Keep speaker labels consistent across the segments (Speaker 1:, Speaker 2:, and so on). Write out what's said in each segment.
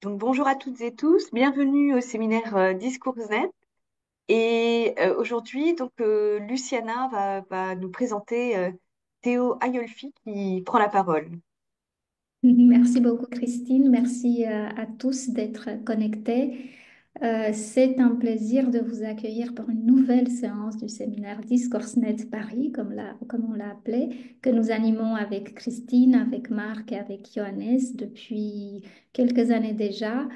Speaker 1: Donc, bonjour à toutes et tous, bienvenue au séminaire Discoursnet. Et aujourd'hui, Luciana va nous présenter Théo Aiolfi qui prend la parole.
Speaker 2: Merci beaucoup, Christine. Merci à tous d'être connectés. C'est un plaisir de vous accueillir pour une nouvelle séance du séminaire DiscourseNet Paris, comme on l'a appelé, que nous animons avec Christine, avec Marc et avec Johannes depuis quelques années déjà.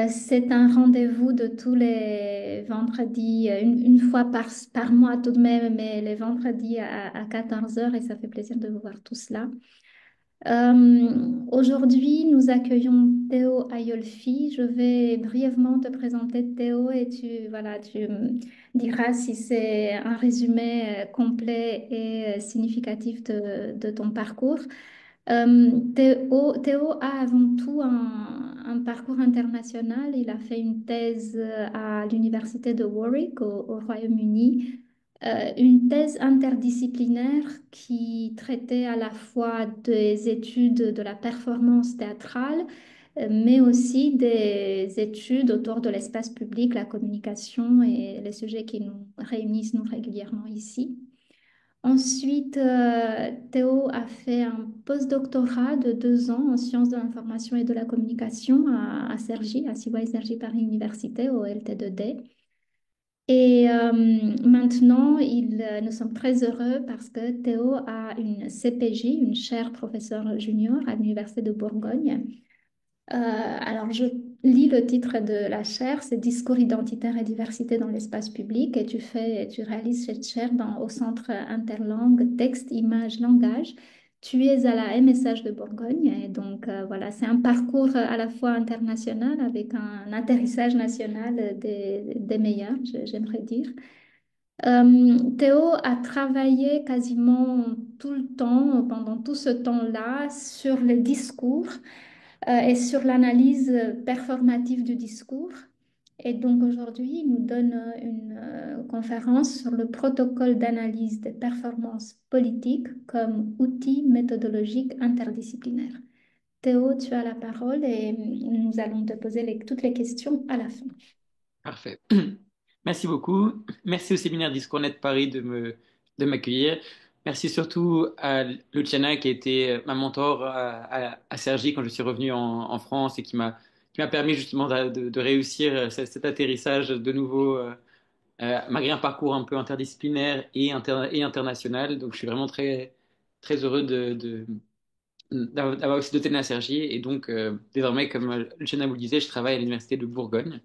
Speaker 2: C'est un rendez-vous de tous les vendredis, une fois par mois tout de même, mais les vendredis à 14 heures, et ça fait plaisir de vous voir tous là. Aujourd'hui, nous accueillons Théo Aiolfi. Je vais brièvement te présenter Théo et tu me diras si c'est un résumé complet et significatif de ton parcours. Théo a avant tout un parcours international. Il a fait une thèse à l'université de Warwick au Royaume-Uni, une thèse interdisciplinaire qui traitait à la fois des études de la performance théâtrale, mais aussi des études autour de l'espace public, la communication et les sujets qui nous réunissent nous régulièrement ici. Ensuite, Théo a fait un postdoctorat de 2 ans en sciences de l'information et de la communication à Cergy, à CY Cergy Paris Université, au LT2D. Et maintenant, nous sommes très heureux parce que Théo a une CPJ, une chaire professeur junior à l'Université de Bourgogne. Alors, je lis le titre de la chaire, c'est Discours identitaire et diversité dans l'espace public, et tu réalises cette chaire au Centre interlangue, texte, image, langage. Tu es à la MSH de Bourgogne, et donc voilà, c'est un parcours à la fois international avec un atterrissage national des meilleurs, j'aimerais dire. Théo a travaillé quasiment tout le temps, pendant tout ce temps-là, sur les discours et sur l'analyse performative du discours. Et donc aujourd'hui, il nous donne une conférence sur le protocole d'analyse des performances politiques comme outil méthodologique interdisciplinaire. Théo, tu as la parole et nous allons te poser toutes les questions à la fin.
Speaker 3: Parfait. Merci beaucoup. Merci au séminaire Discours.net Paris de m'accueillir. Merci surtout à Luciana qui a été ma mentor à Cergy quand je suis revenu en France et qui m'a permis justement de réussir cet atterrissage de nouveau malgré un parcours un peu interdisciplinaire et international. Donc je suis vraiment très heureux d'avoir aussi doté de la Cergy. Et donc désormais, comme Luciana vous le disait, je travaille à l'université de Bourgogne.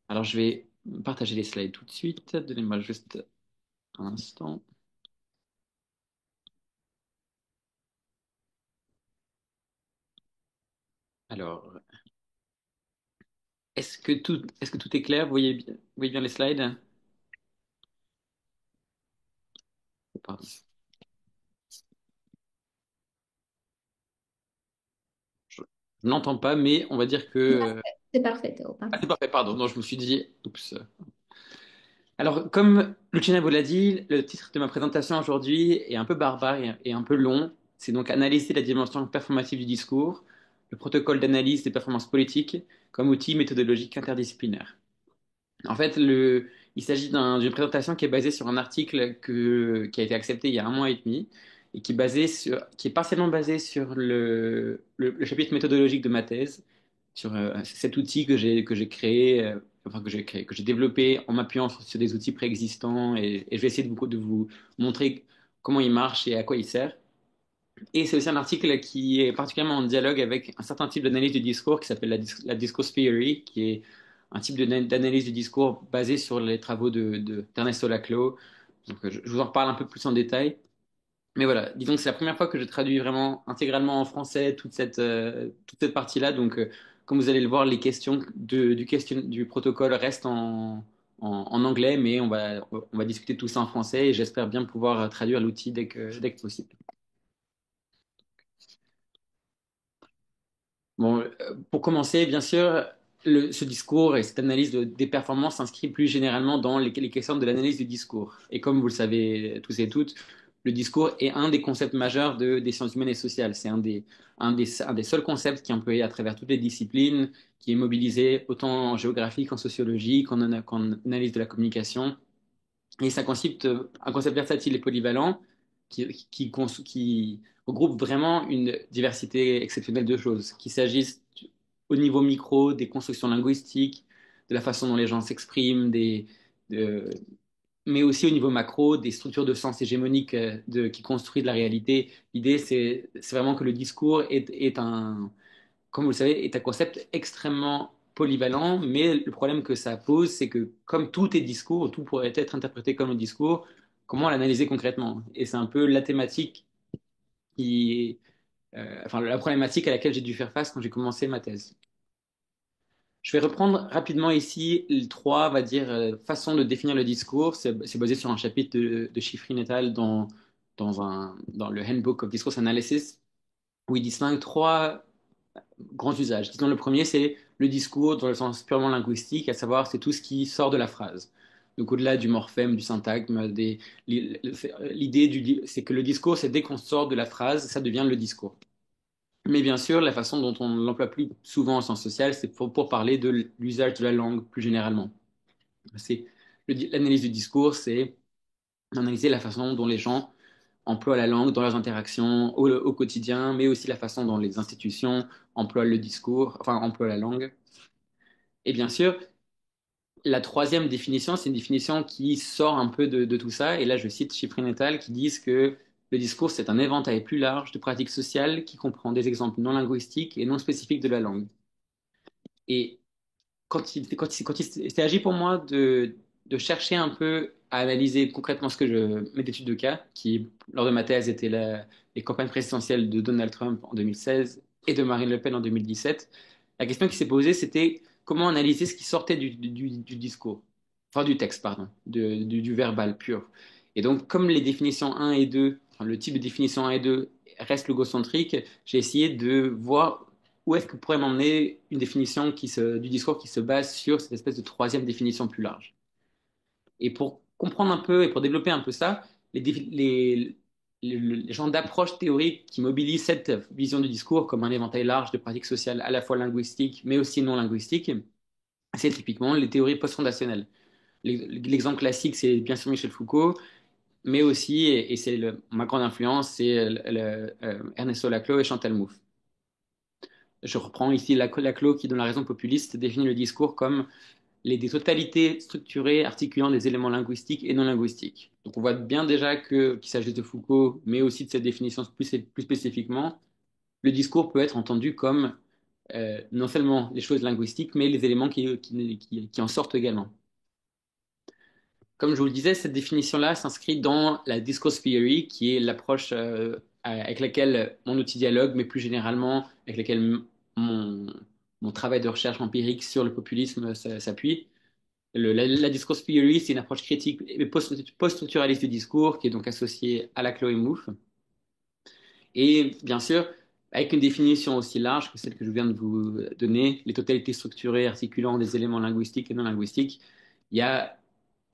Speaker 3: Alors, je vais partager les slides tout de suite. Donnez-moi juste un instant. Alors, est-ce que tout est clair? Vous voyez bien les slides? Oh, pardon. Je n'entends pas, mais on va dire que...
Speaker 2: C'est parfait, Théo,
Speaker 3: Ah,
Speaker 2: pardon.
Speaker 3: c'est parfait, pardon. Non, je me suis dit... Oups. Alors, comme Luciana vous l'a dit, le titre de ma présentation aujourd'hui est un peu barbare et un peu long. C'est donc analyser la dimension performative du discours, le protocole d'analyse des performances politiques comme outil méthodologique interdisciplinaire. En fait, il s'agit d'une présentation qui est basée sur un article qui a été accepté il y a un mois et demi et qui est partiellement basé sur le chapitre méthodologique de ma thèse, sur cet outil que j'ai créé, enfin que j'ai développé en m'appuyant sur des outils préexistants et je vais essayer de vous montrer comment il marche et à quoi il sert. Et c'est aussi un article qui est particulièrement en dialogue avec un certain type d'analyse du discours qui s'appelle la discourse theory, qui est un type d'analyse du discours basé sur les travaux d'Ernesto Laclau. Donc, je vous en reparle un peu plus en détail. Mais voilà, disons que c'est la première fois que je traduis vraiment intégralement en français toute cette partie-là. Donc, comme vous allez le voir, les questions du protocole restent en anglais, mais on va discuter tout ça en français et j'espère bien pouvoir traduire l'outil dès que possible. Bon, pour commencer, bien sûr, ce discours et cette analyse des performances s'inscrit plus généralement dans les questions de l'analyse du discours. Et comme vous le savez tous et toutes, le discours est un des concepts majeurs des sciences humaines et sociales. C'est un des seuls concepts qui est employé à travers toutes les disciplines, qui est mobilisé autant en géographie qu'en sociologie, qu'en analyse de la communication. Et c'est un concept versatile et polyvalent qui regroupe vraiment une diversité exceptionnelle de choses, qu'il s'agisse au niveau micro des constructions linguistiques, de la façon dont les gens s'expriment, de- mais aussi au niveau macro des structures de sens hégémoniques qui construisent la réalité. L'idée, c'est vraiment que le discours est comme vous le savez, est un concept extrêmement polyvalent, mais le problème que ça pose, c'est que comme tout est discours, tout pourrait être interprété comme un discours, comment l'analyser concrètement? Et c'est un peu la thématique enfin la problématique à laquelle j'ai dû faire face quand j'ai commencé ma thèse. Je vais reprendre rapidement ici les trois, on va dire, façons de définir le discours. C'est basé sur un chapitre de Shifrin et al. Dans le Handbook of Discourse Analysis, où il distingue trois grands usages. Disons, le premier, c'est le discours dans le sens purement linguistique, à savoir, c'est tout ce qui sort de la phrase. Donc, au-delà du morphème, du syntagme, l'idée c'est que le discours, c'est dès qu'on sort de la phrase, ça devient le discours. Mais bien sûr, la façon dont on l'emploie plus souvent en sciences sociales, c'est pour parler de l'usage de la langue plus généralement. C'est l'analyse du discours, c'est analyser la façon dont les gens emploient la langue dans leurs interactions au quotidien, mais aussi la façon dont les institutions emploient le discours, enfin emploient la langue. Et bien sûr, la troisième définition, c'est une définition qui sort un peu de tout ça. Et là, je cite Shifrin et al. Qui disent que le discours, c'est un éventail plus large de pratiques sociales qui comprend des exemples non linguistiques et non spécifiques de la langue. Et quand il s'est agi pour moi de chercher un peu à analyser concrètement mes études de cas, qui lors de ma thèse étaient les campagnes présidentielles de Donald Trump en 2016 et de Marine Le Pen en 2017, la question qui s'est posée, c'était comment analyser ce qui sortait du discours, enfin du texte, pardon, du verbal pur. Et donc, comme les définitions 1 et 2, enfin, le type de définition 1 et 2 reste logocentrique, j'ai essayé de voir où est-ce que pourrait m'emmener une définition du discours qui se base sur cette espèce de troisième définition plus large? Et pour comprendre un peu et pour développer un peu ça, les gens d'approche théorique qui mobilisent cette vision du discours comme un éventail large de pratiques sociales à la fois linguistiques mais aussi non linguistiques, c'est typiquement les théories post-fondationnelles. L'exemple classique, c'est bien sûr Michel Foucault, mais aussi, et c'est ma grande influence, c'est Ernesto Laclau et Chantal Mouffe. Je reprends ici Laclau qui, dans La raison populiste, définit le discours comme des totalités structurées articulant des éléments linguistiques et non linguistiques. Donc on voit bien déjà qu'il s'agit de Foucault, mais aussi de cette définition plus spécifiquement. Le discours peut être entendu comme non seulement les choses linguistiques, mais les éléments qui en sortent également. Comme je vous le disais, cette définition-là s'inscrit dans la discourse theory, qui est l'approche avec laquelle mon outil dialogue, mais plus généralement avec laquelle mon, mon travail de recherche empirique sur le populisme s'appuie. La discourse theory, c'est une approche critique et post-structuraliste du discours qui est donc associée à la Chloé Mouffe. Et bien sûr, avec une définition aussi large que celle que je viens de vous donner, les totalités structurées articulant des éléments linguistiques et non linguistiques, il y a,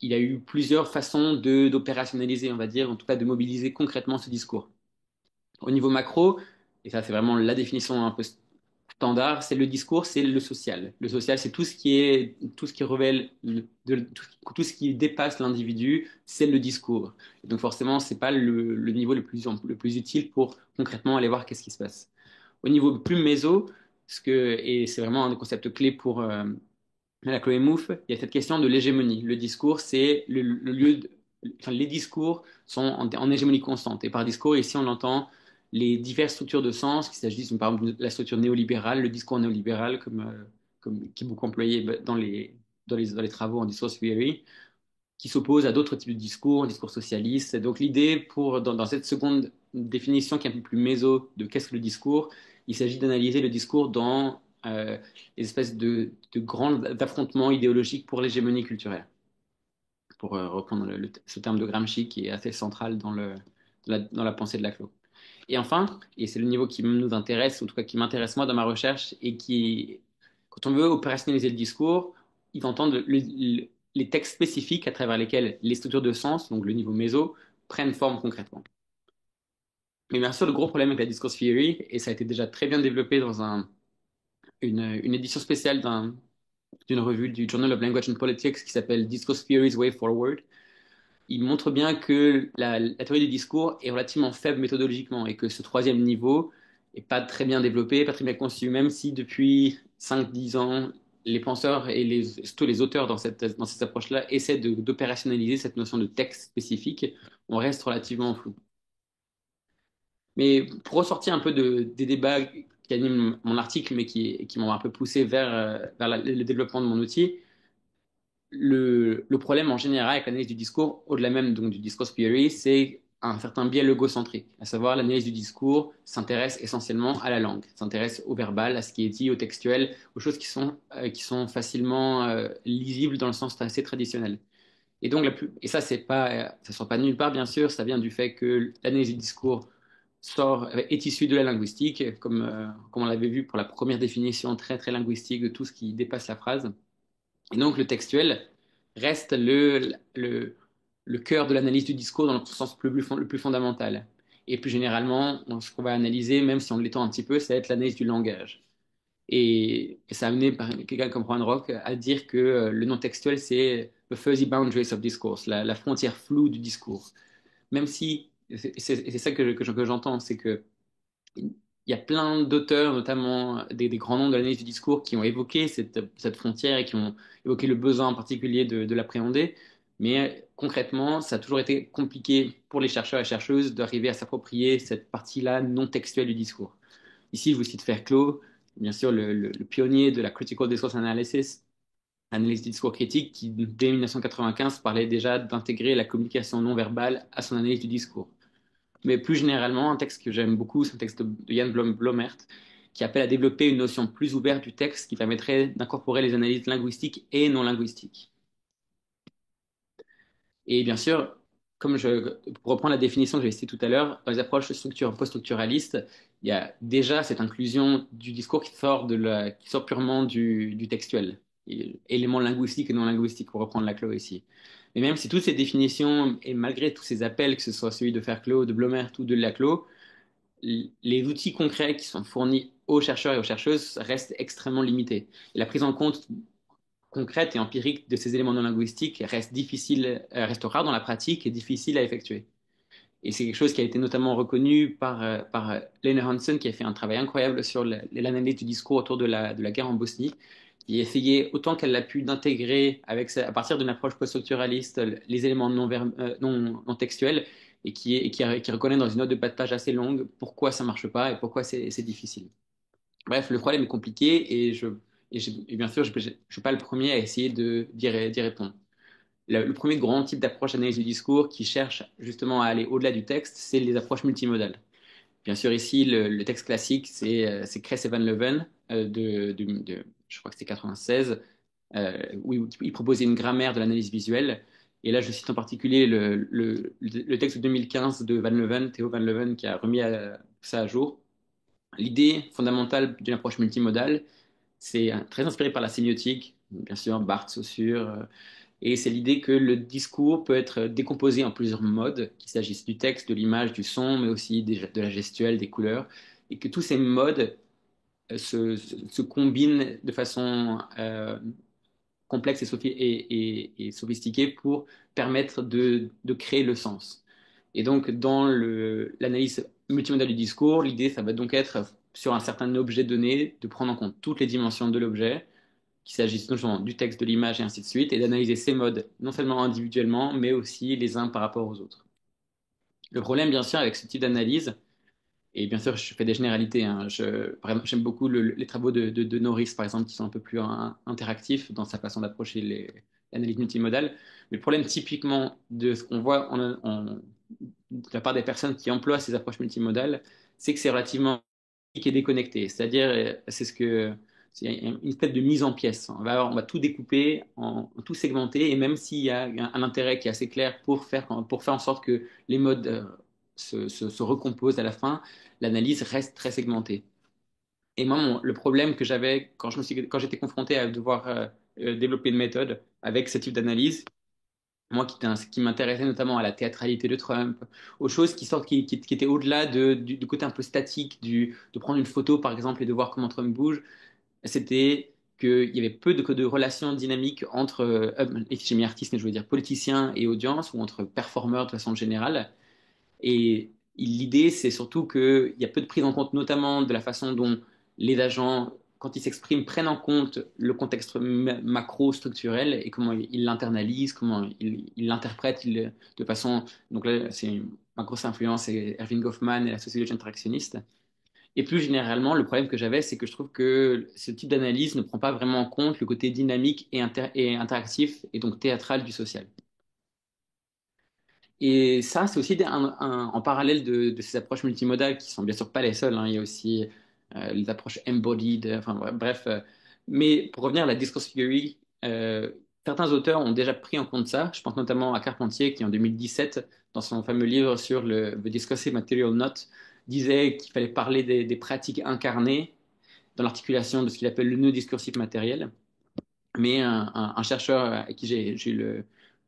Speaker 3: il y a eu plusieurs façons d'opérationnaliser, on va dire, en tout cas de mobiliser concrètement ce discours. Au niveau macro, et ça c'est vraiment la définition un peu standard, c'est le discours, c'est le social. Le social, c'est tout ce qui révèle, tout ce qui dépasse l'individu, c'est le discours. Et donc forcément, c'est pas le niveau le plus utile pour concrètement aller voir qu'est-ce qui se passe. Au niveau plus méso, et c'est vraiment un des concepts clés pour la Chloé Mouffe, il y a cette question de l'hégémonie. Le discours, c'est le lieu enfin, les discours sont en hégémonie constante. Et par discours, ici, on entend les diverses structures de sens, qu'il s'agisse par exemple de la structure néolibérale, le discours néolibéral, qui est beaucoup employé dans les travaux en discourse theory, qui s'oppose à d'autres types de discours, un discours socialiste. Et donc l'idée, dans cette seconde définition qui est un peu plus méso de qu'est-ce que le discours, il s'agit d'analyser le discours dans les espèces de grands affrontements idéologiques pour l'hégémonie culturelle, pour reprendre ce terme de Gramsci qui est assez central dans la pensée de Laclau. Et enfin, et c'est le niveau qui nous intéresse, en tout cas qui m'intéresse moi dans ma recherche, et quand on veut opérationnaliser le discours, il faut entendre les textes spécifiques à travers lesquels les structures de sens, donc le niveau méso, prennent forme concrètement. Mais bien sûr, le gros problème avec la discourse theory, et ça a été déjà très bien développé dans une édition spéciale d'une revue du Journal of Language and Politics qui s'appelle Discourse Theory's Way Forward, il montre bien que la théorie du discours est relativement faible méthodologiquement et que ce troisième niveau est pas très bien développé, pas très bien conçu, même si depuis 5-10 ans, les penseurs et surtout les auteurs dans cette approche-là essaient d'opérationnaliser cette notion de texte spécifique, on reste relativement flou. Mais pour ressortir un peu des débats qui animent mon article, mais qui m'ont un peu poussé vers le développement de mon outil, le problème en général avec l'analyse du discours, au-delà même donc, du discourse theory, c'est un certain biais logocentrique, à savoir l'analyse du discours s'intéresse essentiellement à la langue, s'intéresse au verbal, à ce qui est dit, au textuel, aux choses qui sont facilement lisibles dans le sens assez traditionnel. Et donc, ça sort pas de nulle part, bien sûr, ça vient du fait que l'analyse du discours est issue de la linguistique, comme on l'avait vu pour la première définition très, très linguistique de tout ce qui dépasse la phrase. Et donc, le textuel reste le cœur de l'analyse du discours dans le sens le plus fondamental. Et plus généralement, ce qu'on va analyser, même si on l'étend un petit peu, ça va être l'analyse du langage. Et ça a amené par quelqu'un comme Juan Roch à dire que le non textuel, c'est the fuzzy boundaries of discourse, la frontière floue du discours. Même si, et c'est ça que j'entends, c'est que il y a plein d'auteurs, notamment des grands noms de l'analyse du discours, qui ont évoqué cette frontière et qui ont évoqué le besoin en particulier de l'appréhender. Mais concrètement, ça a toujours été compliqué pour les chercheurs et chercheuses d'arriver à s'approprier cette partie-là non textuelle du discours. Ici, je vous cite Fairclough, bien sûr le pionnier de la Critical Discourse Analysis, analyse du discours critique, qui dès 1995 parlait déjà d'intégrer la communication non verbale à son analyse du discours. Mais plus généralement, un texte que j'aime beaucoup, c'est un texte de Jan Blomert, qui appelle à développer une notion plus ouverte du texte qui permettrait d'incorporer les analyses linguistiques et non linguistiques. Et bien sûr, pour reprendre la définition que j'ai citée tout à l'heure, dans les approches post-structuralistes, il y a déjà cette inclusion du discours qui sort purement du textuel, éléments linguistiques et non linguistiques, pour reprendre Laclos ici. Mais même si toutes ces définitions, et malgré tous ces appels, que ce soit celui de Fairclough, de Blomert ou de Laclos, les outils concrets qui sont fournis aux chercheurs et aux chercheuses restent extrêmement limités. Et la prise en compte concrète et empirique de ces éléments non linguistiques reste rare dans la pratique et difficile à effectuer. Et c'est quelque chose qui a été notamment reconnu par Lene Hansen, qui a fait un travail incroyable sur l'analyse du discours autour de la guerre en Bosnie, qui a essayé autant qu'elle l'a pu d'intégrer à partir d'une approche post-structuraliste les éléments non textuels et qui reconnaît dans une note de bas de page assez longue pourquoi ça marche pas et pourquoi c'est difficile. Bref, le problème est compliqué et bien sûr, je ne suis pas le premier à essayer d'y répondre. Le premier grand type d'approche d'analyse du discours qui cherche justement à aller au-delà du texte, c'est les approches multimodales. Bien sûr, ici, le texte classique, c'est Kress et Van Leuven, je crois que c'était 96, où il proposait une grammaire de l'analyse visuelle. Et là, je cite en particulier le texte de 2015 de Van Leuven, Theo Van Leuven, qui a remis ça à jour. L'idée fondamentale d'une approche multimodale, c'est très inspiré par la sémiotique, bien sûr, Barthes, Saussure, et c'est l'idée que le discours peut être décomposé en plusieurs modes, qu'il s'agisse du texte, de l'image, du son, mais aussi de la gestuelle, des couleurs, et que tous ces modes se combinent de façon complexe et sophistiquée pour permettre de créer le sens. Et donc, dans l'analyse multimodale du discours, l'idée, ça va donc être, sur un certain objet donné, de prendre en compte toutes les dimensions de l'objet, qu'il s'agisse notamment du texte, de l'image et ainsi de suite, et d'analyser ces modes, non seulement individuellement, mais aussi les uns par rapport aux autres. Le problème, bien sûr, avec ce type d'analyse, et bien sûr, je fais des généralités, hein, par exemple, j'aime beaucoup les travaux de Norris, par exemple, qui sont un peu plus interactifs dans sa façon d'approcher l'analyse multimodale. Mais le problème, typiquement, de ce qu'on voit de la part des personnes qui emploient ces approches multimodales, c'est que c'est relativement qui est déconnecté. C'est-à-dire, c'est une espèce de mise en pièces. On va tout découper, tout segmenter, et même s'il y a un intérêt qui est assez clair pour faire en sorte que les modes se recomposent à la fin, l'analyse reste très segmentée. Et moi, le problème que j'avais quand j'étais confronté à devoir développer une méthode avec ce type d'analyse, moi qui m'intéressait notamment à la théâtralité de Trump, aux choses qui sortent, qui étaient au-delà du côté un peu statique, de prendre une photo par exemple et de voir comment Trump bouge, c'était qu'il y avait peu de relations dynamiques entre, j'ai mis artistes, mais je veux dire politiciens et audience, ou entre performeurs de façon générale. Et l'idée, c'est surtout qu'il y a peu de prise en compte, notamment de la façon dont les agents, quand ils s'expriment, prennent en compte le contexte macro-structurel et comment ils l'internalisent, comment ils l'interprètent de façon. Donc là, c'est ma grosse influence, c'est Erving Goffman et la sociologie interactionniste. Et plus généralement, le problème que j'avais, c'est que je trouve que ce type d'analyse ne prend pas vraiment en compte le côté dynamique et interactif et donc théâtral du social. Et ça, c'est aussi en parallèle de ces approches multimodales qui sont bien sûr pas les seules, hein. Il y a aussi les approches embodied, enfin bref. Mais pour revenir à la discourse theory, certains auteurs ont déjà pris en compte ça. Je pense notamment à Carpentier qui, en 2017, dans son fameux livre sur The Discursive Material Knot, disait qu'il fallait parler des pratiques incarnées dans l'articulation de ce qu'il appelle le nœud discursif matériel. Mais un chercheur avec qui j'ai eu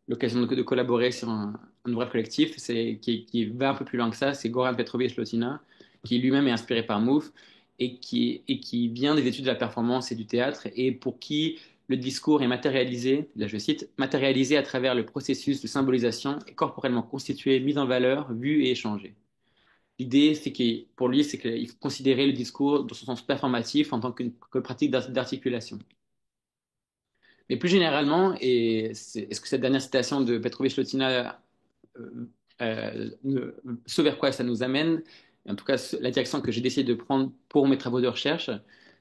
Speaker 3: l'occasion de collaborer sur un ouvrage collectif qui va un peu plus loin que ça, c'est Goran Petrovic-Lotina, qui lui-même est inspiré par Mouffe et qui vient des études de la performance et du théâtre, et pour qui le discours est matérialisé, là je cite, matérialisé à travers le processus de symbolisation et corporellement constitué, mis en valeur, vu et échangé. L'idée, c'est que pour lui, c'est qu'il faut considérer le discours dans son sens performatif en tant que pratique d'articulation. Mais plus généralement, est-ce que cette dernière citation de Petrovic-Lotina, ce vers quoi ça nous amène, en tout cas la direction que j'ai décidé de prendre pour mes travaux de recherche,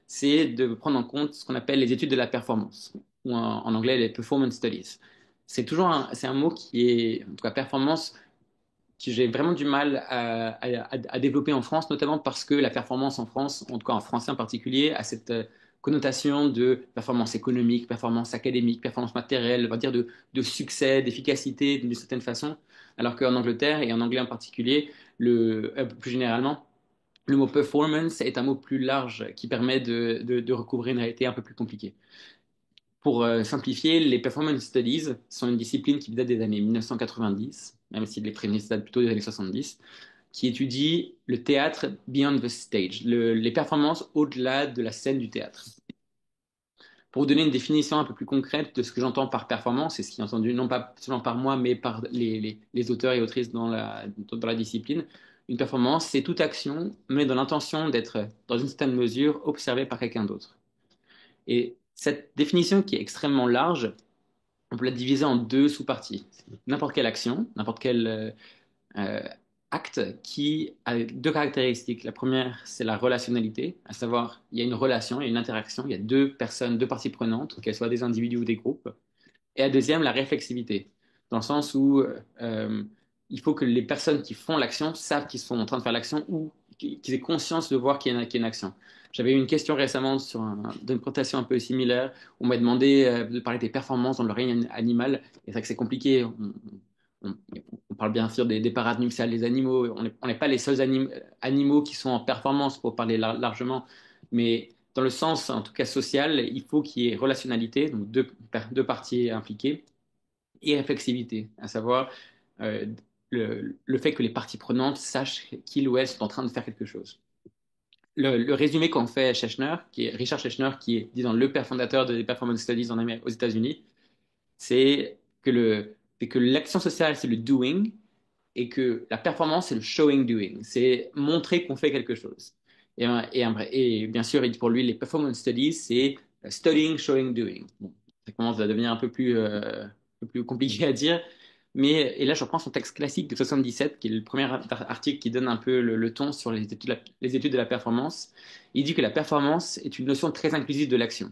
Speaker 3: c'est de prendre en compte ce qu'on appelle les études de la performance, ou en anglais les performance studies. C'est un mot qui est, en tout cas performance, que j'ai vraiment du mal à développer en France, notamment parce que la performance en France, en tout cas en français en particulier, a cette connotation de performance économique, performance académique, performance matérielle, on va dire de succès, d'efficacité d'une certaine façon, alors qu'en Angleterre et en anglais en particulier, plus généralement, le mot performance est un mot plus large qui permet de recouvrir une réalité un peu plus compliquée. Pour simplifier, les performance studies sont une discipline qui date des années 1990, même si les prémices datent plutôt des années 70, qui étudie le théâtre beyond the stage, les performances au-delà de la scène du théâtre. Pour vous donner une définition un peu plus concrète de ce que j'entends par performance, et ce qui est entendu non pas seulement par moi, mais par les auteurs et autrices dans la discipline, une performance, c'est toute action menée dans l'intention d'être, dans une certaine mesure, observée par quelqu'un d'autre. Et cette définition qui est extrêmement large, on peut la diviser en deux sous-parties. N'importe quelle action, n'importe quel euh, acte qui a deux caractéristiques. La première, c'est la relationnalité, à savoir, il y a une relation, il y a une interaction, il y a deux personnes, deux parties prenantes, qu'elles soient des individus ou des groupes. Et la deuxième, la réflexivité, dans le sens où il faut que les personnes qui font l'action savent qu'ils sont en train de faire l'action ou qu'ils aient conscience de voir qu'il y a une action. J'avais eu une question récemment d'une présentation un peu similaire. On m'a demandé de parler des performances dans le règne animal. Et c'est vrai que c'est compliqué. On- on parle bien sûr des parades nuptiales des animaux. On n'est pas les seuls animaux qui sont en performance pour parler largement. Mais dans le sens, en tout cas social, il faut qu'il y ait relationnalité, donc deux parties impliquées, et réflexivité, à savoir euh, le fait que les parties prenantes sachent qu'ils ou elles sont en train de faire quelque chose. Le résumé qu'en fait Schechner, qui est Richard Schechner, qui est, disons, le père fondateur des Performance Studies aux États-Unis, c'est que l'action sociale, c'est le doing, et que la performance, c'est le showing doing. C'est montrer qu'on fait quelque chose. Et bien sûr, pour lui, les performance studies, c'est studying, showing, doing. Bon, ça commence à devenir un peu plus compliqué à dire. Et là, je reprends son texte classique de 77, qui est le premier article qui donne un peu le ton sur les études de la performance. Il dit que la performance est une notion très inclusive de l'action.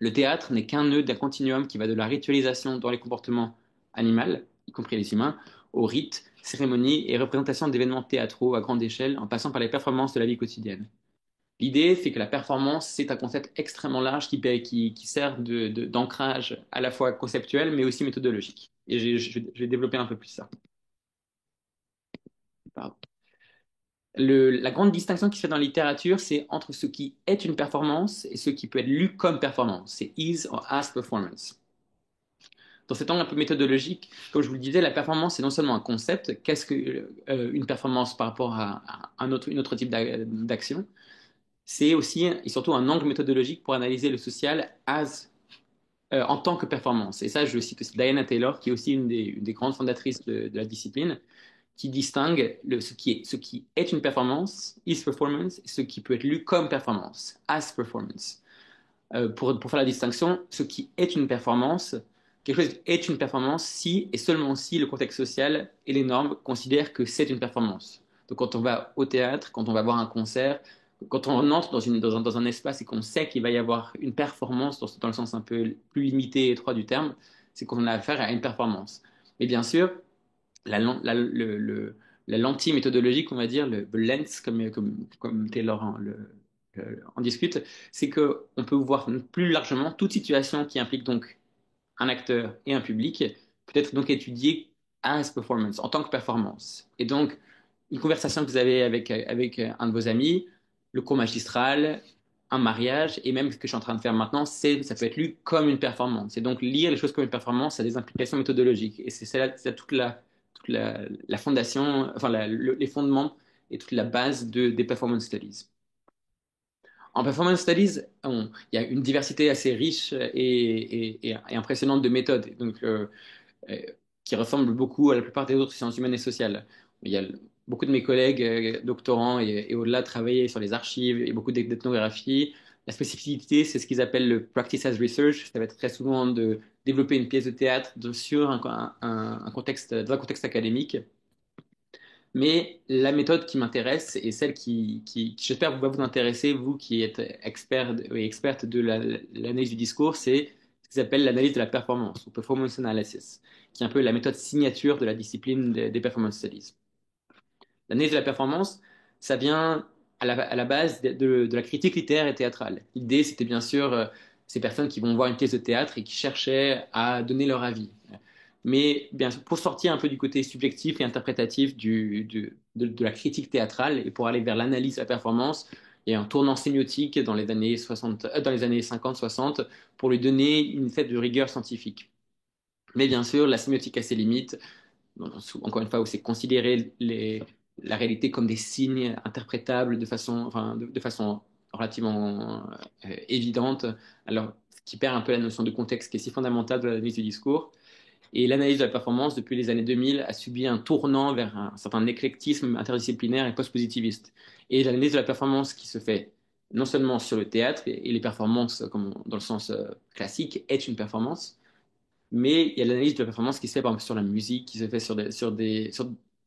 Speaker 3: Le théâtre n'est qu'un nœud d'un continuum qui va de la ritualisation dans les comportements animaux, y compris les humains, aux rites, cérémonies et représentations d'événements théâtraux à grande échelle, en passant par les performances de la vie quotidienne. L'idée, c'est que la performance, c'est un concept extrêmement large qui sert d'ancrage à la fois conceptuel, mais aussi méthodologique. Et je vais développer un peu plus ça. Pardon. La grande distinction qui se fait dans la littérature, c'est entre ce qui est une performance et ce qui peut être lu comme performance. C'est is or as performance. dans cet angle un peu méthodologique, comme je vous le disais, la performance, c'est non seulement un concept, qu'est-ce que une performance par rapport à une autre type d'action, c'est aussi et surtout un angle méthodologique pour analyser le social en tant que performance. Et ça, je cite aussi Diana Taylor, qui est aussi une des grandes fondatrices de la discipline, qui distingue ce qui est une performance, is performance, et ce qui peut être lu comme performance, as performance. Pour faire la distinction, ce qui est une performance, quelque chose est une performance si et seulement si le contexte social et les normes considèrent que c'est une performance. Donc quand on va au théâtre, quand on va voir un concert, quand on entre dans un espace et qu'on sait qu'il va y avoir une performance dans le sens un peu plus limité et étroit du terme, c'est qu'on a affaire à une performance. Et bien sûr, la, la, le, le, la lentille méthodologique, on va dire, le lens, comme Taylor en discute, c'est qu'on peut voir plus largement toute situation qui implique donc un acteur et un public, peut être donc étudiée as performance, en tant que performance. Et donc, une conversation que vous avez avec un de vos amis, le cours magistral, un mariage, et même ce que je suis en train de faire maintenant, ça peut être lu comme une performance. Et donc, lire les choses comme une performance, ça a des implications méthodologiques. Et c'est la fondation, enfin, les fondements et toute la base des performance studies. En performance studies, il y a une diversité assez riche et impressionnante de méthodes. Donc, euh, qui ressemble beaucoup à la plupart des autres sciences humaines et sociales. Il y a beaucoup de mes collègues doctorants et au-delà travaillaient sur les archives et beaucoup d'ethnographie. La spécificité, c'est ce qu'ils appellent le practice as research. Ça va être très souvent de développer une pièce de théâtre sur un contexte, dans un contexte académique. Mais la méthode qui m'intéresse et celle qui j'espère, va vous intéresser, vous qui êtes expert et experte de l'analyse du discours, c'est ce qu'ils appellent l'analyse de la performance ou performance analysis, qui est un peu la méthode signature de la discipline des performance studies. L'analyse de la performance, ça vient à la base de la critique littéraire et théâtrale. L'idée, c'était bien sûr ces personnes qui vont voir une pièce de théâtre et qui cherchaient à donner leur avis. Mais bien sûr, pour sortir un peu du côté subjectif et interprétatif de la critique théâtrale et pour aller vers l'analyse de la performance, il y a un tournant sémiotique dans les années 60, dans les années 50-60 pour lui donner une fête de rigueur scientifique. Mais bien sûr, la sémiotique a ses limites encore une fois, où c'est considérer la réalité comme des signes interprétables de façon relativement évidente, alors ce qui perd un peu la notion de contexte qui est si fondamentale de l'analyse du discours. Et l'analyse de la performance, depuis les années 2000, a subi un tournant vers un certain éclectisme interdisciplinaire et post-positiviste. Et l'analyse de la performance qui se fait non seulement sur le théâtre, et les performances, comme dans le sens classique, est une performance, mais il y a l'analyse de la performance qui se fait par exemple sur la musique, qui se fait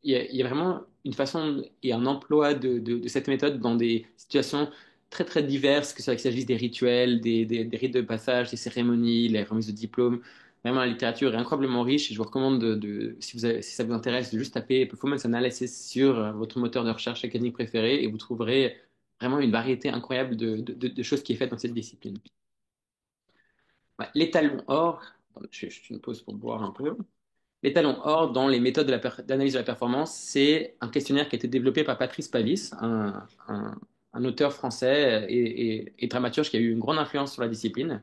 Speaker 3: il y a vraiment une façon et un emploi de cette méthode dans des situations très très diverses, que ce soit qu'il s'agisse des rituels, des rites de passage, des cérémonies, les remises de diplômes. Vraiment, la littérature est incroyablement riche et je vous recommande si ça vous intéresse, de juste taper Performance Analysis sur votre moteur de recherche académique préféré et vous trouverez vraiment une variété incroyable de choses qui est faite dans cette discipline. Ouais, l'étalon or, attendez, je fais une pause pour boire un peu. L'étalon or dans les méthodes d'analyse de la performance, c'est un questionnaire qui a été développé par Patrice Pavis, un auteur français et dramaturge qui a eu une grande influence sur la discipline.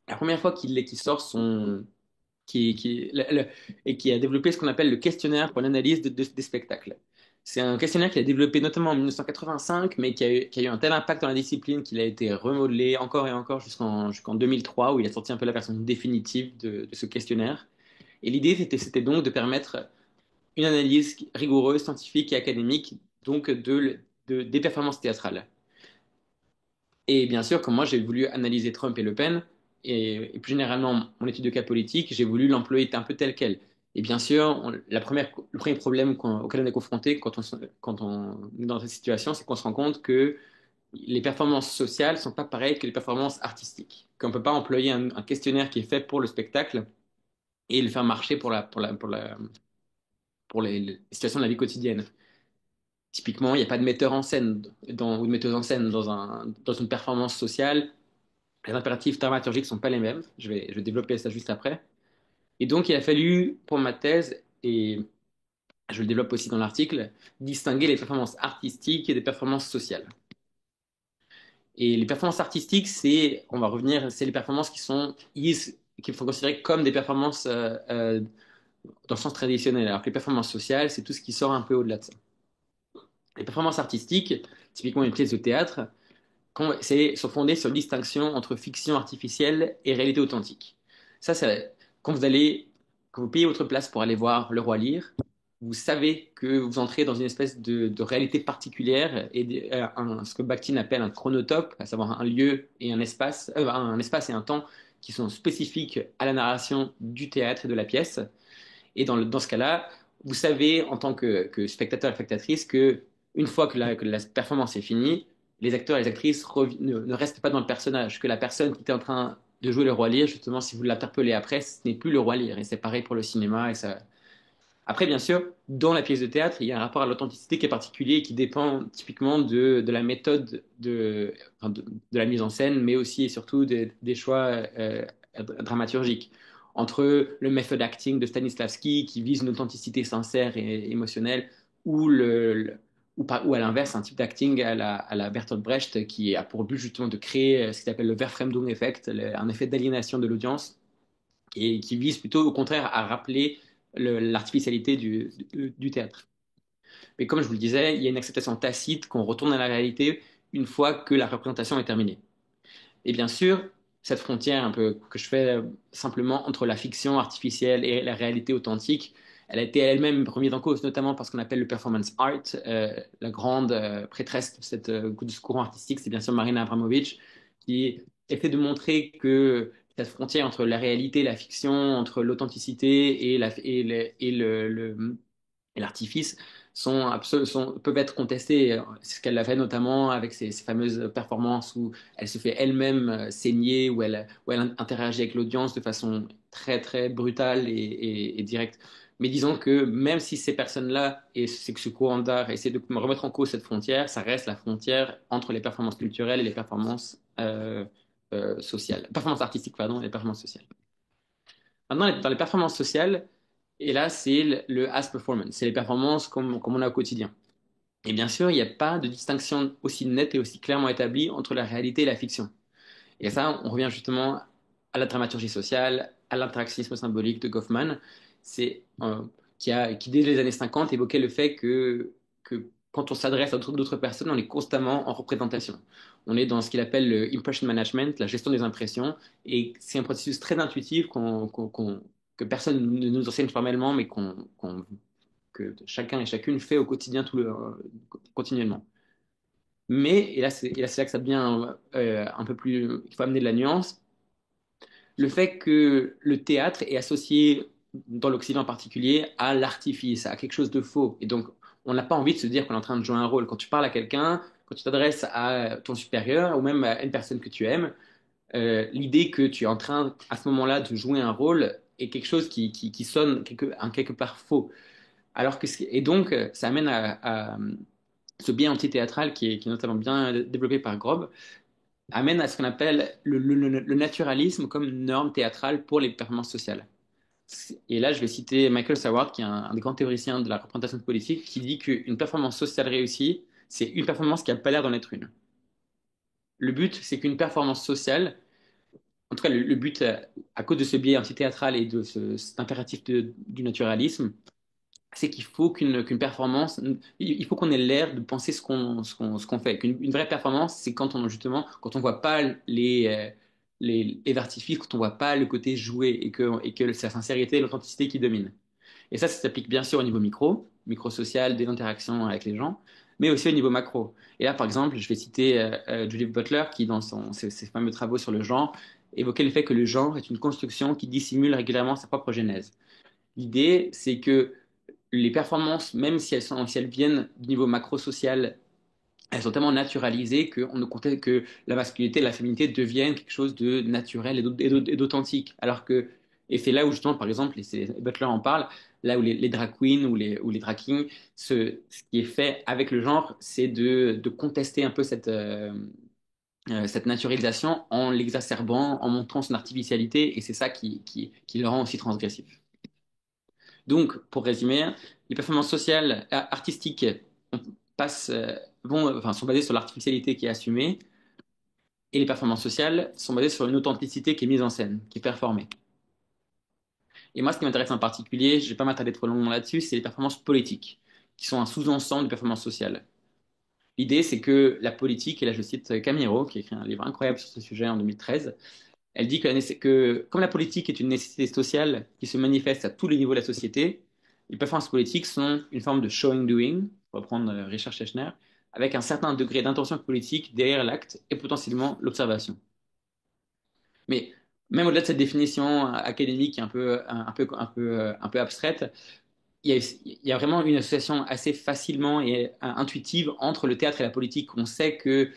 Speaker 3: La première fois qu'il sort son, et qui a développé ce qu'on appelle le questionnaire pour l'analyse des spectacles. C'est un questionnaire qu'il a développé notamment en 1985, mais qui a eu un tel impact dans la discipline qu'il a été remodelé encore et encore jusqu'en 2003, où il a sorti un peu la version définitive de ce questionnaire. Et l'idée, c'était donc de permettre une analyse rigoureuse, scientifique et académique donc des performances théâtrales. Et bien sûr, comme moi, j'ai voulu analyser Trump et Le Pen, et plus généralement mon étude de cas politique, j'ai voulu l'employer un peu tel quel. Et bien sûr, le premier problème auquel on est confronté quand on est dans cette situation, c'est qu'on se rend compte que les performances sociales sont pas pareilles que les performances artistiques. Qu'on ne peut pas employer un questionnaire qui est fait pour le spectacle et le faire marcher pour les situations de la vie quotidienne. Typiquement, il n'y a pas de metteur en scène ou de metteuse en scène dans une performance sociale. Les impératifs dramaturgiques ne sont pas les mêmes. Je vais développer ça juste après. Et donc, il a fallu, pour ma thèse, et je le développe aussi dans l'article, distinguer les performances artistiques et des performances sociales. Et les performances artistiques, on va revenir, c'est les performances qu'il faut considérer comme des performances dans le sens traditionnel, alors que les performances sociales, c'est tout ce qui sort un peu au-delà de ça. Les performances artistiques, typiquement une pièce de théâtre, sont fondées sur la distinction entre fiction artificielle et réalité authentique. Ça, c'est quand quand vous payez votre place pour aller voir Le Roi Lear, vous savez que vous entrez dans une espèce de réalité particulière et ce que Bakhtin appelle un chronotope, à savoir un espace et un temps qui sont spécifiques à la narration du théâtre et de la pièce. Et dans ce cas-là, vous savez, en tant que spectateur et spectatrice, que une fois que la performance est finie, les acteurs et les actrices ne restent pas dans le personnage, que la personne qui était en train de jouer le roi Lear, justement, si vous l'interpellez après, ce n'est plus le roi Lear. Et c'est pareil pour le cinéma. Après, bien sûr, dans la pièce de théâtre, il y a un rapport à l'authenticité qui est particulier et qui dépend typiquement de la méthode de la mise en scène, mais aussi et surtout des choix dramaturgiques. Entre le method acting de Stanislavski, qui vise une authenticité sincère et émotionnelle, ou, ou à l'inverse, un type d'acting à la Bertolt Brecht, qui a pour but justement de créer ce qu'il appelle le Verfremdung effect, un effet d'aliénation de l'audience, et qui vise plutôt au contraire à rappeler l'artificialité du théâtre. Mais comme je vous le disais, il y a une acceptation tacite qu'on retourne à la réalité une fois que la représentation est terminée. Et bien sûr, cette frontière un peu que je fais simplement entre la fiction artificielle et la réalité authentique, elle a été elle-même remise en cause, notamment par ce qu'on appelle le performance art. La grande prêtresse de ce courant artistique, c'est bien sûr Marina Abramovic, qui essaie de montrer que cette frontière entre la réalité et la fiction, entre l'authenticité et l'artifice peuvent être contestés. C'est ce qu'elle a fait notamment avec ses fameuses performances où elle se fait elle-même saigner, où elle interagit avec l'audience de façon très très brutale et directe. Mais disons que même si ces personnes-là et ce courant d'art essaient de remettre en cause cette frontière, ça reste la frontière entre les performances culturelles et les performances sociales. Performances artistiques, pardon, et les performances sociales. Maintenant, dans les performances sociales, et là, c'est le as performance, c'est les performances comme on a au quotidien. Et bien sûr, il n'y a pas de distinction aussi nette et aussi clairement établie entre la réalité et la fiction. Et ça, on revient justement à la dramaturgie sociale, à l'interactionnisme symbolique de Goffman, qui dès les années 50 évoquait le fait que quand on s'adresse à d'autres personnes, on est constamment en représentation. On est dans ce qu'il appelle le impression management, la gestion des impressions, et c'est un processus très intuitif que personne ne nous enseigne formellement, mais que chacun et chacune fait au quotidien continuellement. Mais, et là, c'est là que ça devient un peu plus, il faut amener de la nuance, le fait que le théâtre est associé, dans l'Occident en particulier, à l'artifice, à quelque chose de faux. Et donc, on n'a pas envie de se dire qu'on est en train de jouer un rôle. Quand tu parles à quelqu'un, quand tu t'adresses à ton supérieur ou même à une personne que tu aimes, l'idée que tu es en train, à ce moment-là, de jouer un rôle est quelque chose qui sonne quelque part faux. Et donc, ça amène à ce biais antithéâtral qui est notamment bien développé par Grob, amène à ce qu'on appelle le naturalisme comme norme théâtrale pour les performances sociales. Et là, je vais citer Michael Saward, qui est un des grands théoriciens de la représentation politique, qui dit qu'une performance sociale réussie, c'est une performance qui n'a pas l'air d'en être une. Le but, c'est qu'une performance sociale, en tout cas le but, à cause de ce biais antithéâtral et de cet impératif du naturalisme, c'est qu'il faut qu'une performance, il faut qu'on ait l'air de penser ce qu'on fait. Une vraie performance, c'est justement, quand on voit pas les artifices, quand on voit pas le côté joué et que c'est la sincérité et l'authenticité qui dominent. Et ça s'applique bien sûr au niveau micro social, des interactions avec les gens, mais aussi au niveau macro. Et là, par exemple, je vais citer Judith Butler, qui, dans ses fameux travaux sur le genre, évoquait le fait que le genre est une construction qui dissimule régulièrement sa propre genèse. L'idée, c'est que les performances, même si elles viennent du niveau macro-social, elles sont tellement naturalisées qu'on ne comptait que la masculinité et la féminité deviennent quelque chose de naturel et d'authentique. Et c'est là où justement, par exemple, Butler en parle, là où les drag queens ou les drag kings, ce qui est fait avec le genre, c'est de contester un peu cette naturalisation en l'exacerbant, en montrant son artificialité, et c'est ça qui le rend aussi transgressif. Donc, pour résumer, les performances sociales, artistiques, passent, sont basées sur l'artificialité qui est assumée, et les performances sociales sont basées sur une authenticité qui est mise en scène, qui est performée. Et moi, ce qui m'intéresse en particulier, je ne vais pas m'attarder trop longtemps là-dessus, c'est les performances politiques, qui sont un sous-ensemble de performances sociales. L'idée, c'est que la politique, et là je cite Camiro, qui a écrit un livre incroyable sur ce sujet en 2013, elle dit que comme la politique est une nécessité sociale qui se manifeste à tous les niveaux de la société, les performances politiques sont une forme de showing-doing, pour reprendre Richard Schechner, avec un certain degré d'intention politique derrière l'acte et potentiellement l'observation. Mais même au-delà de cette définition académique qui est un peu abstraite, il y a vraiment une association assez facilement et intuitive entre le théâtre et la politique. On sait qu'une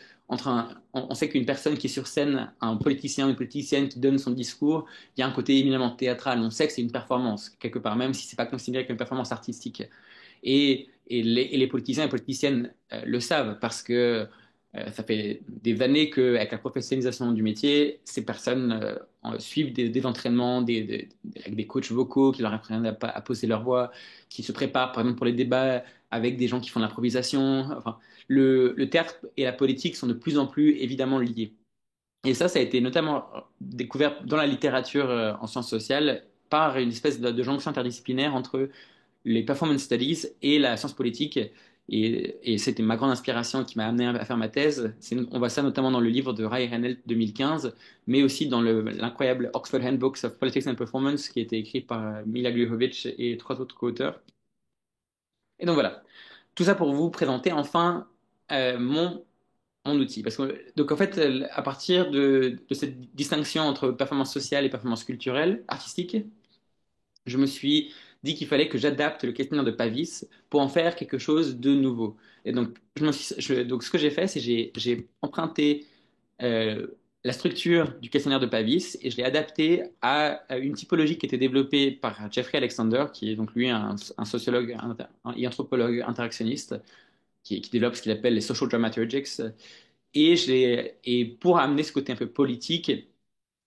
Speaker 3: personne qui est sur scène, un politicien ou une politicienne qui donne son discours, il y a un côté éminemment théâtral. On sait que c'est une performance, quelque part, même si c'est pas considéré comme une performance artistique. Et les politiciens et politiciennes le savent parce que ça fait des années qu'avec la professionnalisation du métier, ces personnes suivent des entraînements avec des coachs vocaux qui leur apprennent à poser leur voix, qui se préparent par exemple pour les débats avec des gens qui font de l'improvisation. Enfin, le théâtre et la politique sont de plus en plus évidemment liés. Et ça a été notamment découvert dans la littérature en sciences sociales par une espèce de jonction interdisciplinaire entre les performance studies et la science politique. Et c'était ma grande inspiration qui m'a amené à faire ma thèse. On voit ça notamment dans le livre de Ray Hennell 2015, mais aussi dans l'incroyable Oxford Handbooks of Politics and Performance qui a été écrit par Mila Glujovic et trois autres co-auteurs. Et donc voilà, tout ça pour vous présenter enfin euh, mon, mon outil. Donc en fait, à partir de cette distinction entre performance sociale et performance culturelle, artistique, je me suis dit qu'il fallait que j'adapte le questionnaire de Pavis pour en faire quelque chose de nouveau. Et donc, donc ce que j'ai fait, c'est j'ai emprunté euh, la structure du questionnaire de Pavis et je l'ai adapté à une typologie qui était développée par Jeffrey Alexander, qui est donc lui un sociologue et anthropologue interactionniste qui développe ce qu'il appelle les social dramaturgics. Et pour amener ce côté un peu politique,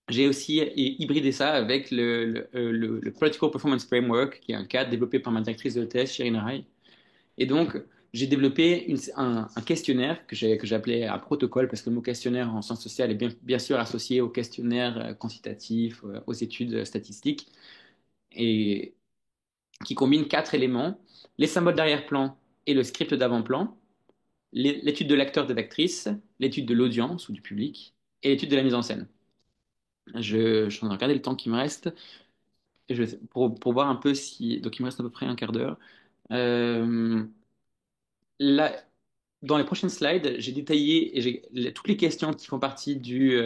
Speaker 3: j'ai aussi hybridé ça avec le Political Performance Framework, qui est un cadre développé par ma directrice de thèse, Shirin Rai. Et donc, j'ai développé un questionnaire que j'ai appelé un protocole, parce que le mot questionnaire en sciences sociales est bien sûr associé au questionnaire quantitatif, aux études statistiques, et qui combine quatre éléments, les symboles d'arrière-plan et le script d'avant-plan, l'étude de l'acteur, de l'actrice, l'étude de l'audience ou du public, et l'étude de la mise en scène. Je suis en train de regarder le temps qui me reste. Pour voir un peu si. Donc, il me reste à peu près un quart d'heure. Euh, là, dans les prochaines slides, j'ai détaillé toutes les questions qui font partie du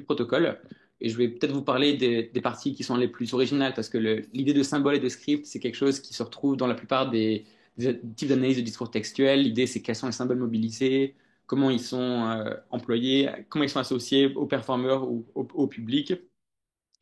Speaker 3: protocole. Et je vais peut-être vous parler des parties qui sont les plus originales, parce que l'idée de symbole et de script, c'est quelque chose qui se retrouve dans la plupart des types d'analyse de discours textuel. L'idée, c'est quels sont les symboles mobilisés, comment ils sont employés, comment ils sont associés aux performeurs ou au public,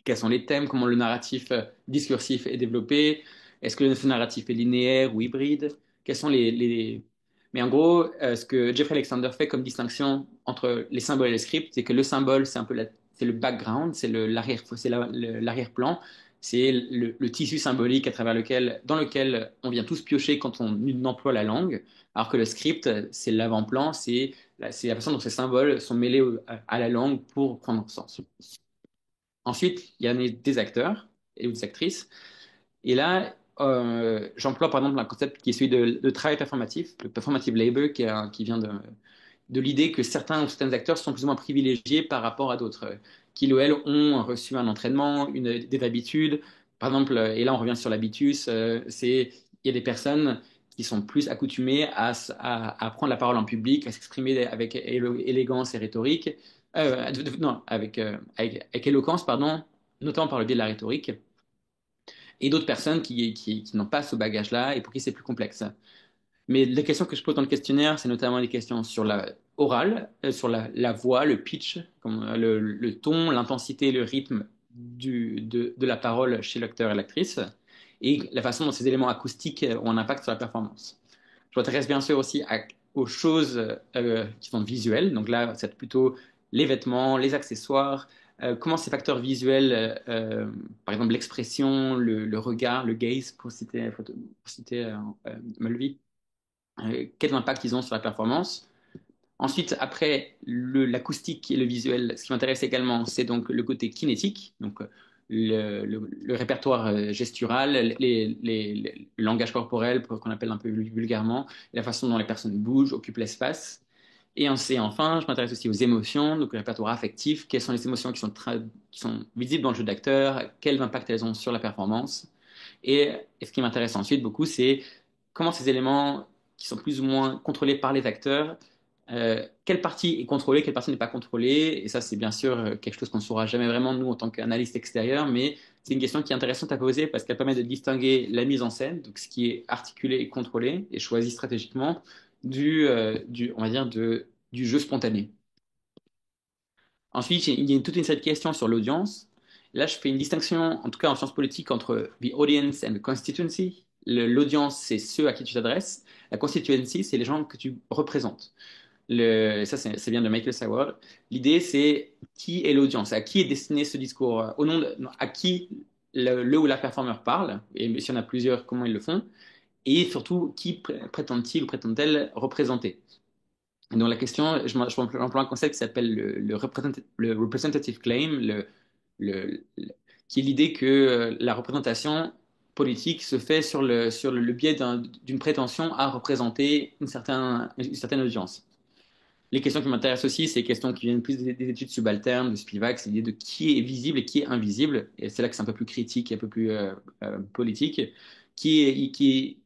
Speaker 3: quels sont les thèmes, comment le narratif discursif est développé, est-ce que ce narratif est linéaire ou hybride, quels sont Mais en gros, ce que Jeffrey Alexander fait comme distinction entre les symboles et les scripts, c'est que le symbole, c'est un peu c'est le background, l'arrière-plan, c'est le tissu symbolique dans lequel on vient tous piocher quand on emploie la langue, alors que le script, c'est l'avant-plan, c'est la façon dont ces symboles sont mêlés à la langue pour prendre sens. Ensuite, il y a des acteurs et des actrices. Et là, j'emploie par exemple un concept qui est celui de travail performatif, le performative labor, qui vient de l'idée que certains acteurs sont plus ou moins privilégiés par rapport à d'autres, qui ou elles ont reçu un entraînement, des habitudes. Par exemple, et là on revient sur l'habitus, il y a des personnes qui sont plus accoutumées à prendre la parole en public, à s'exprimer avec élégance et rhétorique, non, avec éloquence, pardon, notamment par le biais de la rhétorique, et d'autres personnes qui n'ont pas ce bagage-là et pour qui c'est plus complexe. Mais les questions que je pose dans le questionnaire, c'est notamment des questions sur la orale, sur la voix, le pitch, le ton, l'intensité, le rythme de la parole chez l'acteur et l'actrice, et la façon dont ces éléments acoustiques ont un impact sur la performance. Je m'intéresse bien sûr aussi aux choses qui sont visuelles. Donc là, c'est plutôt les vêtements, les accessoires, comment ces facteurs visuels, par exemple l'expression, le regard, le gaze, pour citer Mulvey, quel impact ils ont sur la performance. Ensuite, après l'acoustique et le visuel, ce qui m'intéresse également, c'est donc le côté kinétique, donc le répertoire gestural, le langage corporel, qu'on appelle un peu vulgairement, la façon dont les personnes bougent, occupent l'espace. Et enfin, je m'intéresse aussi aux émotions, donc le répertoire affectif, quelles sont les émotions qui sont visibles dans le jeu d'acteur, quel impact elles ont sur la performance. Et ce qui m'intéresse ensuite beaucoup, c'est comment ces éléments qui sont plus ou moins contrôlés par les acteurs, quelle partie est contrôlée, quelle partie n'est pas contrôlée. Et ça, c'est bien sûr quelque chose qu'on ne saura jamais vraiment, nous, en tant qu'analystes extérieurs, mais c'est une question qui est intéressante à poser parce qu'elle permet de distinguer la mise en scène, donc ce qui est articulé et contrôlé et choisi stratégiquement, on va dire, du jeu spontané. Ensuite, il y a toute une série de questions sur l'audience. Là, je fais une distinction, en tout cas en sciences politiques, entre the audience and the constituency. L'audience, c'est ceux à qui tu t'adresses. La constituency, c'est les gens que tu représentes. Ça, c'est bien de Michael Saward. L'idée, c'est qui est l'audience, à qui est destiné ce discours, au nom non, à qui le ou la performeur parle, et s'il y en a plusieurs, comment ils le font, et surtout, qui prétend-il ou prétend-elle représenter. Et donc la question, j'emploie un concept qui s'appelle le representative claim, qui est l'idée que la représentation politique se fait sur le biais d'une prétention à représenter une certaine audience. Les questions qui m'intéressent aussi, c'est les questions qui viennent plus des études subalternes, de Spivak, c'est l'idée de qui est visible et qui est invisible. Et c'est là que c'est un peu plus critique et un peu plus politique. Qui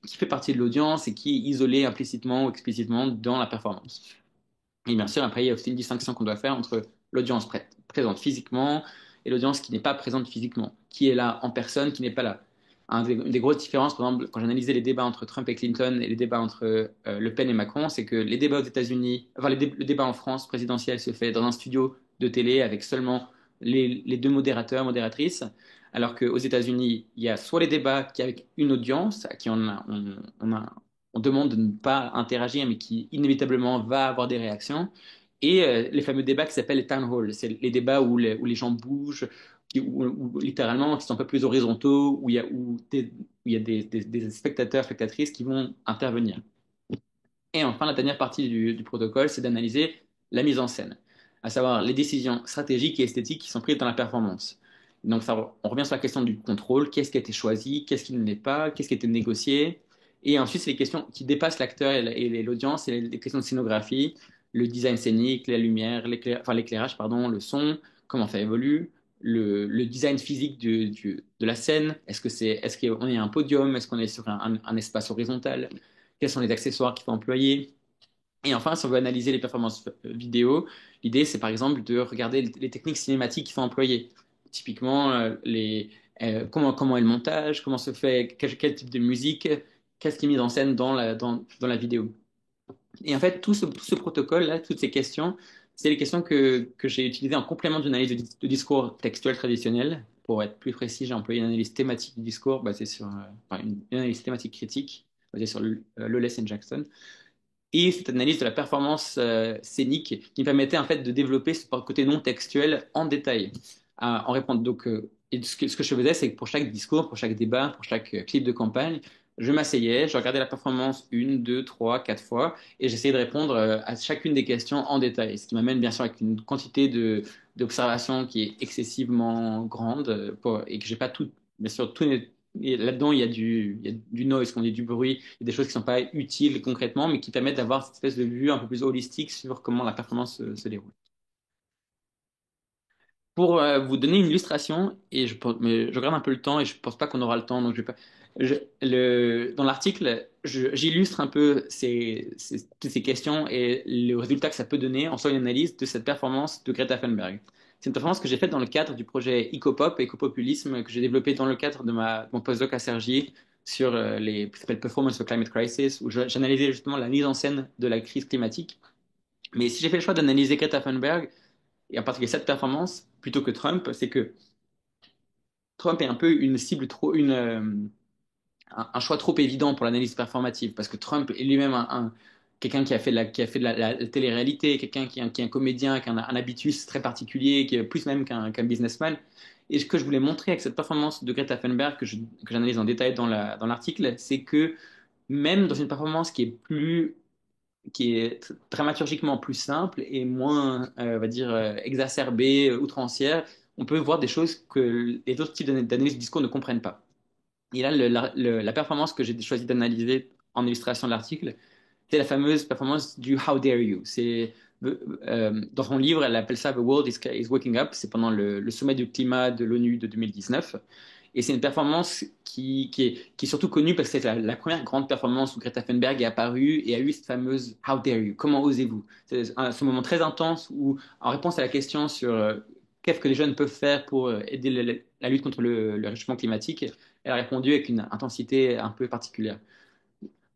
Speaker 3: fait partie de l'audience et qui est isolé implicitement ou explicitement dans la performance. Et bien sûr, après, il y a aussi une distinction qu'on doit faire entre l'audience présente physiquement et l'audience qui n'est pas présente physiquement, qui est là en personne, qui n'est pas là. Une des grosses différences, par exemple, quand j'analysais les débats entre Trump et Clinton et les débats entre Le Pen et Macron, c'est que les débats aux États-Unis, enfin, le débat en France présidentiel se fait dans un studio de télé avec seulement les deux modérateurs, modératrices, alors qu'aux États-Unis, il y a soit les débats qui avec une audience, à qui on demande de ne pas interagir, mais qui inévitablement va avoir des réactions. Et les fameux débats qui s'appellent les town halls, c'est les débats où les gens bougent, où littéralement qui sont un peu plus horizontaux, où il y a des spectateurs, spectatrices qui vont intervenir. Et enfin, la dernière partie du protocole, c'est d'analyser la mise en scène, à savoir les décisions stratégiques et esthétiques qui sont prises dans la performance. Donc, on revient sur la question du contrôle, qu'est-ce qui a été choisi, qu'est-ce qui ne l'est pas, qu'est-ce qui a été négocié. Et ensuite, c'est les questions qui dépassent l'acteur et l'audience, c'est les questions de scénographie, le design scénique, la lumière, l'éclairage, pardon, le son, comment ça évolue, le design physique de la scène. Est-ce qu'on est à un podium, est-ce qu'on est sur un espace horizontal, quels sont les accessoires qu'il faut employer. Et enfin, si on veut analyser les performances vidéo, l'idée, c'est par exemple de regarder les techniques cinématiques qu'il faut employer. Typiquement, comment est le montage, comment se fait, quel type de musique, qu'est-ce qui est mis en scène dans la vidéo. Et en fait, tout ce protocole-là, toutes ces questions, c'est les questions que j'ai utilisées en complément d'une analyse de discours textuel traditionnel. Pour être plus précis, j'ai employé une analyse thématique du discours basée sur une analyse thématique critique basée sur Lawless et Jackson et cette analyse de la performance scénique qui me permettait en fait de développer ce côté non textuel en détail. En répondant donc, et ce que je faisais, c'est que pour chaque discours, pour chaque débat, pour chaque clip de campagne, je m'asseyais, je regardais la performance une, deux, trois, quatre fois, et j'essayais de répondre à chacune des questions en détail, ce qui m'amène bien sûr avec une quantité d'observations qui est excessivement grande, et que j'ai pas tout, bien sûr, tout n'est et là-dedans, il y a du noise, qu'on dit du bruit, il y a des choses qui ne sont pas utiles concrètement, mais qui permettent d'avoir cette espèce de vue un peu plus holistique sur comment la performance se déroule. Pour vous donner une illustration, mais je regarde un peu le temps et je pense pas qu'on aura le temps, donc je vais pas. Dans l'article, j'illustre un peu toutes ces questions et le résultat que ça peut donner en soi une analyse de cette performance de Greta Thunberg. C'est une performance que j'ai faite dans le cadre du projet Ecopop, écopopulisme, que j'ai développé dans le cadre de mon postdoc à Cergy sur qui s'appelle Performance of Climate Crisis, où j'analysais justement la mise en scène de la crise climatique. Mais si j'ai fait le choix d'analyser Greta Thunberg, et en particulier cette performance, plutôt que Trump, c'est que Trump est un peu une cible un choix trop évident pour l'analyse performative, parce que Trump est lui-même quelqu'un qui a fait de la télé-réalité, quelqu'un qui est un comédien, qui a un habitus très particulier, qui est plus même qu'un businessman. Et ce que je voulais montrer avec cette performance de Greta Thunberg, que j'analyse en détail dans l'article, c'est que même dans une performance qui est plus qui est dramaturgiquement plus simple et moins, on va dire, exacerbée, outrancière, on peut voir des choses que les autres types d'analyse du discours ne comprennent pas. Et là, la performance que j'ai choisi d'analyser en illustration de l'article, c'est la fameuse performance du How dare you. Dans son livre, elle appelle ça The World is Waking Up. C'est pendant le sommet du climat de l'ONU de 2019. Et c'est une performance qui est surtout connue parce que c'est la première grande performance où Greta Thunberg est apparue et a eu cette fameuse How dare you? Comment osez-vous? C'est ce moment très intense où, en réponse à la question sur qu'est-ce que les jeunes peuvent faire pour aider la lutte contre le réchauffement climatique, elle a répondu avec une intensité un peu particulière.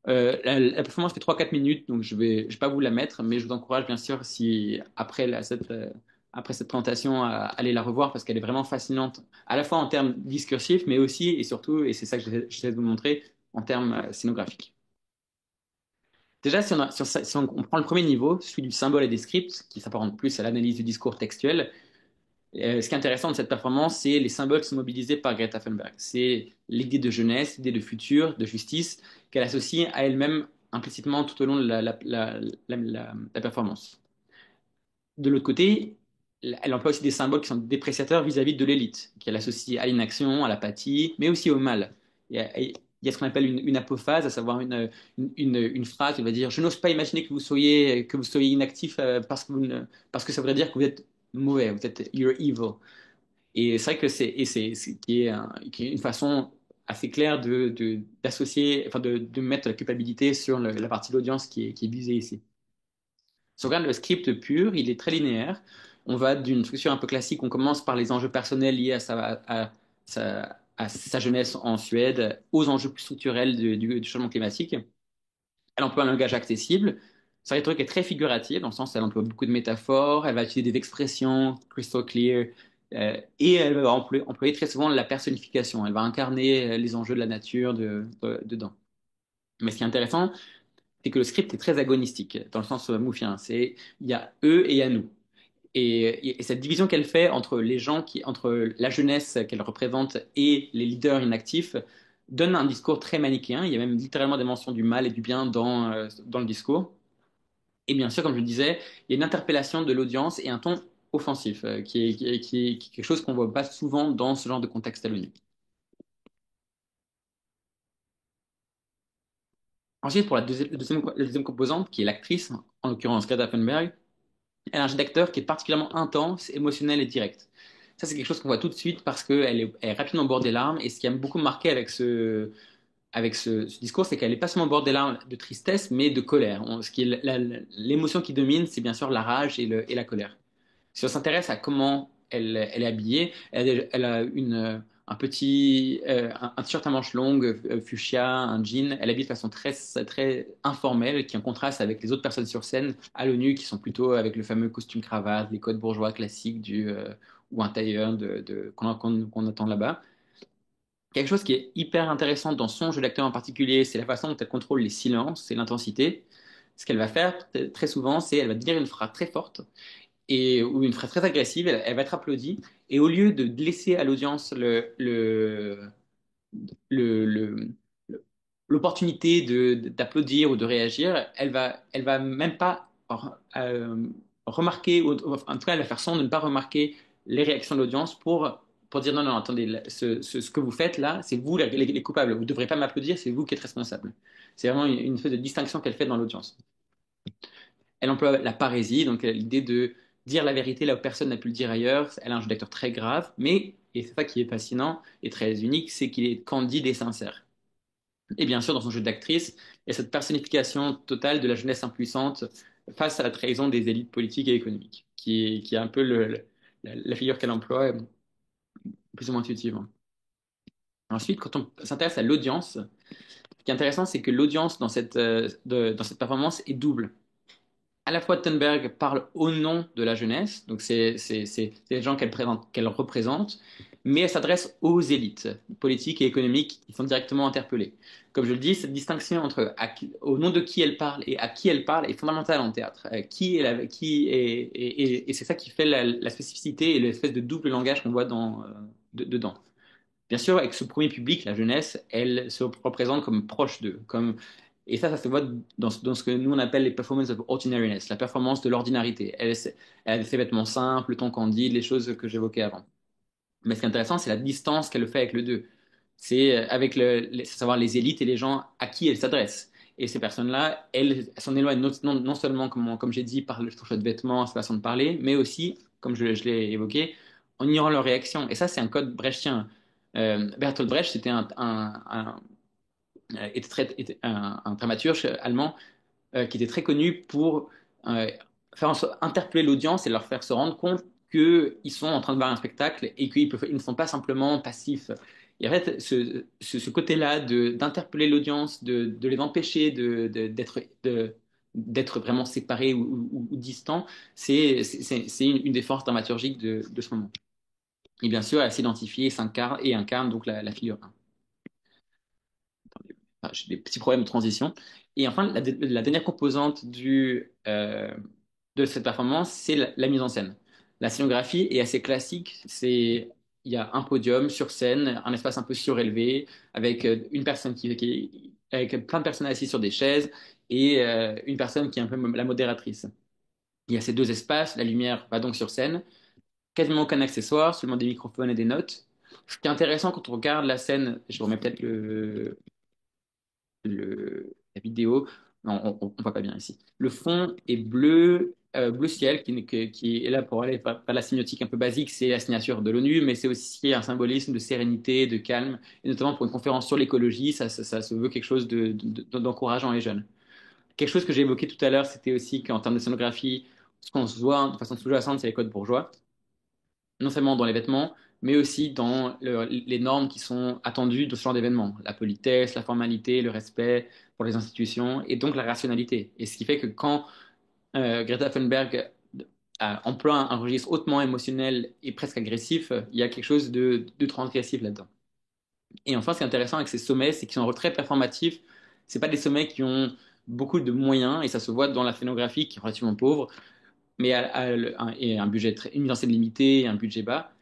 Speaker 3: La performance fait 3-4 minutes, donc je vais pas vous la mettre, mais je vous encourage bien sûr, si après cette présentation, à aller la revoir parce qu'elle est vraiment fascinante, à la fois en termes discursifs, mais aussi et surtout, et c'est ça que j'essaie de vous montrer, en termes scénographiques. Déjà, si on prend le premier niveau, celui du symbole et des scripts, qui s'apparente plus à l'analyse du discours textuel, ce qui est intéressant de cette performance, c'est les symboles qui sont mobilisés par Greta Thunberg. C'est l'idée de jeunesse, l'idée de futur, de justice, qu'elle associe à elle-même implicitement tout au long de la performance. De l'autre côté, elle emploie aussi des symboles qui sont dépréciateurs vis-à-vis de l'élite, qu'elle associe à l'inaction, à l'apathie, mais aussi au mal. Il y a ce qu'on appelle une apophase, à savoir une phrase qui va dire: Je n'ose pas imaginer que vous soyez inactif parce que ça voudrait dire que vous êtes mauvais, vous êtes you're evil. Et c'est vrai que qui est une façon assez claire d'associer, enfin de mettre la culpabilité sur la partie de l'audience qui est visée ici. Si on regarde le script pur, il est très linéaire. On va d'une structure un peu classique. On commence par les enjeux personnels liés à sa jeunesse en Suède, aux enjeux plus structurels du changement climatique. Elle emploie un langage accessible. Sa rhétorique est très figurative, dans le sens où elle emploie beaucoup de métaphores, elle va utiliser des expressions crystal clear, et elle va employer très souvent la personnification. Elle va incarner les enjeux de la nature dedans. Mais ce qui est intéressant, c'est que le script est très agonistique, dans le sens moufien. Il y a eux et il y a nous. Et cette division qu'elle fait entre entre la jeunesse qu'elle représente et les leaders inactifs, donne un discours très manichéen. Il y a même littéralement des mentions du mal et du bien dans le discours. Et bien sûr, comme je le disais, il y a une interpellation de l'audience et un ton offensif, qui est quelque chose qu'on voit pas souvent dans ce genre de contexte à l'ONU. Ensuite, pour la deuxième composante, qui est l'actrice, en l'occurrence Greta Thunberg, elle a un jeu d'acteur qui est particulièrement intense, émotionnel et direct. Ça, c'est quelque chose qu'on voit tout de suite parce qu'elle est rapidement au bord des larmes. Et ce qui a beaucoup marqué avec ce discours, c'est qu'elle n'est pas seulement au bord des larmes de tristesse, mais de colère. L'émotion qui domine, c'est bien sûr la rage et la colère. Si on s'intéresse à comment elle est habillée, elle a un t-shirt à manches longues, fuchsia, un jean. Elle est habillée de façon très, très informelle, qui est en contraste avec les autres personnes sur scène à l'ONU, qui sont plutôt avec le fameux costume cravate, les codes bourgeois classiques ou un tailleur qu'on attend là-bas. Quelque chose qui est hyper intéressant dans son jeu d'acteur en particulier, c'est la façon dont elle contrôle les silences et l'intensité. Ce qu'elle va faire très souvent, c'est elle va dire une phrase très forte ou une phrase très agressive, elle va être applaudie. Et au lieu de laisser à l'audience le- le- l'opportunité d'applaudir ou de réagir, elle va même pas remarquer, ou en tout cas, elle va faire semblant de ne pas remarquer les réactions de l'audience pour dire: non, non, attendez, ce que vous faites là, c'est vous les coupables. Vous ne devrez pas m'applaudir, c'est vous qui êtes responsable. C'est vraiment une espèce de distinction qu'elle fait dans l'audience. Elle emploie la parésie, donc l'idée de dire la vérité là où personne n'a pu le dire ailleurs. Elle a un jeu d'acteur très grave, mais, et c'est ça qui est fascinant et très unique, c'est qu'il est candide et sincère. Et bien sûr, dans son jeu d'actrice, il y a cette personnification totale de la jeunesse impuissante face à la trahison des élites politiques et économiques, qui est un peu la figure qu'elle emploie, plus ou moins intuitivement. Ensuite, quand on s'intéresse à l'audience, ce qui est intéressant, c'est que l'audience dans cette performance est double. À la fois, Thunberg parle au nom de la jeunesse, donc c'est les gens qu'elle représente, mais elle s'adresse aux élites politiques et économiques qui sont directement interpellées. Comme je le dis, cette distinction entre au nom de qui elle parle et à qui elle parle est fondamentale en théâtre. Et c'est ça qui fait la spécificité et l'espèce de double langage qu'on voit dedans. Bien sûr, avec ce premier public, la jeunesse, elle se représente comme proche d'eux, Et ça se voit dans ce que nous on appelle les performances of ordinariness, la performance de l'ordinarité. Elle a des vêtements simples, le ton candide, les choses que j'évoquais avant. Mais ce qui est intéressant, c'est la distance qu'elle fait avec le d'eux. C'est avec savoir les élites et les gens à qui elle s'adresse. Et ces personnes-là, elles s'en éloignent non seulement, comme j'ai dit, par le choix de vêtements, sa façon de parler, mais aussi, comme je l'ai évoqué, en ignorant leurs réactions. Et ça, c'est un code brechtien. Bertolt Brecht, c'était un dramaturge allemand qui était très connu pour euh, interpeller l'audience et leur faire se rendre compte qu'ils sont en train de voir un spectacle et ils ne sont pas simplement passifs. Et en fait, ce côté-là d'interpeller l'audience, de les empêcher d'être vraiment séparés ou distants, c'est une des forces dramaturgiques de ce moment. Et bien sûr, elle s'identifie et incarne donc la figure 1. Enfin, j'ai des petits problèmes de transition. Et enfin, la dernière composante de cette performance, c'est la mise en scène. La scénographie est assez classique. Il y a un podium sur scène, un espace un peu surélevé, avec une personne avec plein de personnes assises sur des chaises et une personne qui est un peu la modératrice. Il y a ces deux espaces, la lumière va donc sur scène, quasiment aucun accessoire, seulement des microphones et des notes. Ce qui est intéressant quand on regarde la scène, je remets peut-être la vidéo. Non, on voit pas bien ici. Le fond est bleu, bleu ciel, qui est là pour aller par la sémiotique un peu basique, c'est la signature de l'ONU, mais c'est aussi un symbolisme de sérénité, de calme, et notamment pour une conférence sur l'écologie, ça se veut quelque chose d'encourageant les jeunes. Quelque chose que j'ai évoqué tout à l'heure, c'était aussi qu'en termes de scénographie, ce qu'on se voit de façon sous-jacente, c'est les codes bourgeois non seulement dans les vêtements, mais aussi dans les normes qui sont attendues de ce genre d'événement. La politesse, la formalité, le respect pour les institutions et donc la rationalité. Et ce qui fait que quand Greta Thunberg emploie un registre hautement émotionnel et presque agressif, il y a quelque chose de transgressif là-dedans. Et enfin, ce qui est intéressant avec ces sommets, c'est qu'ils sont très performatifs. C'est pas des sommets qui ont beaucoup de moyens, et ça se voit dans la scénographie qui est relativement pauvre, mais et un budget une mise en scène limitée, un budget bas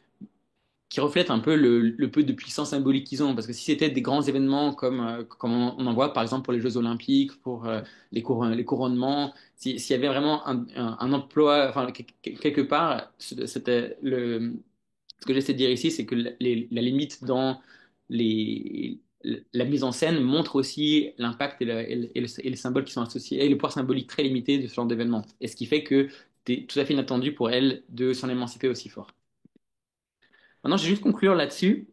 Speaker 3: qui reflète un peu le peu de puissance symbolique qu'ils ont. Parce que si c'était des grands événements comme on en voit par exemple pour les Jeux Olympiques, pour les couronnements, s'il y avait vraiment un emploi, enfin, quelque part, ce que j'essaie de dire ici, c'est que la limite dans la mise en scène montre aussi l'impact et les symboles qui sont associés, et le pouvoir symbolique très limité de ce genre d'événement. Et ce qui fait que c'est tout à fait inattendu pour elle de s'en émanciper aussi fort. Maintenant, je vais juste conclure là-dessus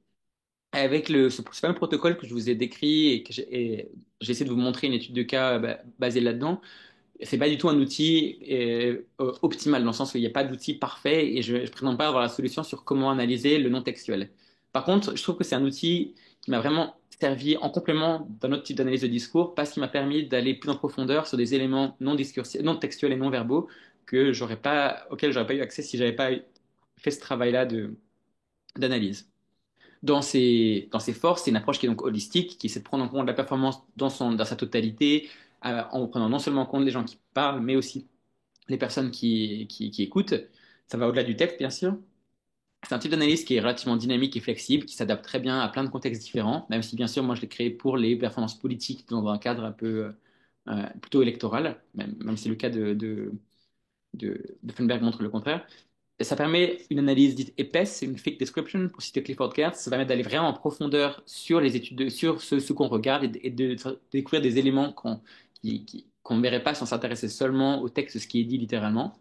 Speaker 3: avec ce fameux protocole que je vous ai décrit et que j'ai essayé de vous montrer une étude de cas basée là-dedans. C'est pas du tout un outil optimal dans le sens où il n'y a pas d'outil parfait et je ne prétends pas avoir la solution sur comment analyser le non textuel. Par contre, je trouve que c'est un outil qui m'a vraiment servi en complément d'un autre type d'analyse de discours parce qu'il m'a permis d'aller plus en profondeur sur des éléments non discursifs, non textuels et non verbaux auxquels j'aurais pas eu accès si j'avais pas fait ce travail-là d'analyse. Dans ses forces, c'est une approche qui est donc holistique, qui essaie de prendre en compte la performance dans sa totalité, en prenant non seulement en compte les gens qui parlent, mais aussi les personnes qui écoutent. Ça va au-delà du texte, bien sûr. C'est un type d'analyse qui est relativement dynamique et flexible, qui s'adapte très bien à plein de contextes différents, même si, bien sûr, moi, je l'ai créé pour les performances politiques dans un cadre un peu plutôt électoral, même si le cas de Funberg montre le contraire. Et ça permet une analyse dite épaisse, c'est une thick description, pour citer Clifford Geertz. Ça permet d'aller vraiment en profondeur sur les études, sur ce qu'on regarde et de découvrir des éléments qu'on ne verrait pas si on s'intéressait seulement au texte, ce qui est dit littéralement.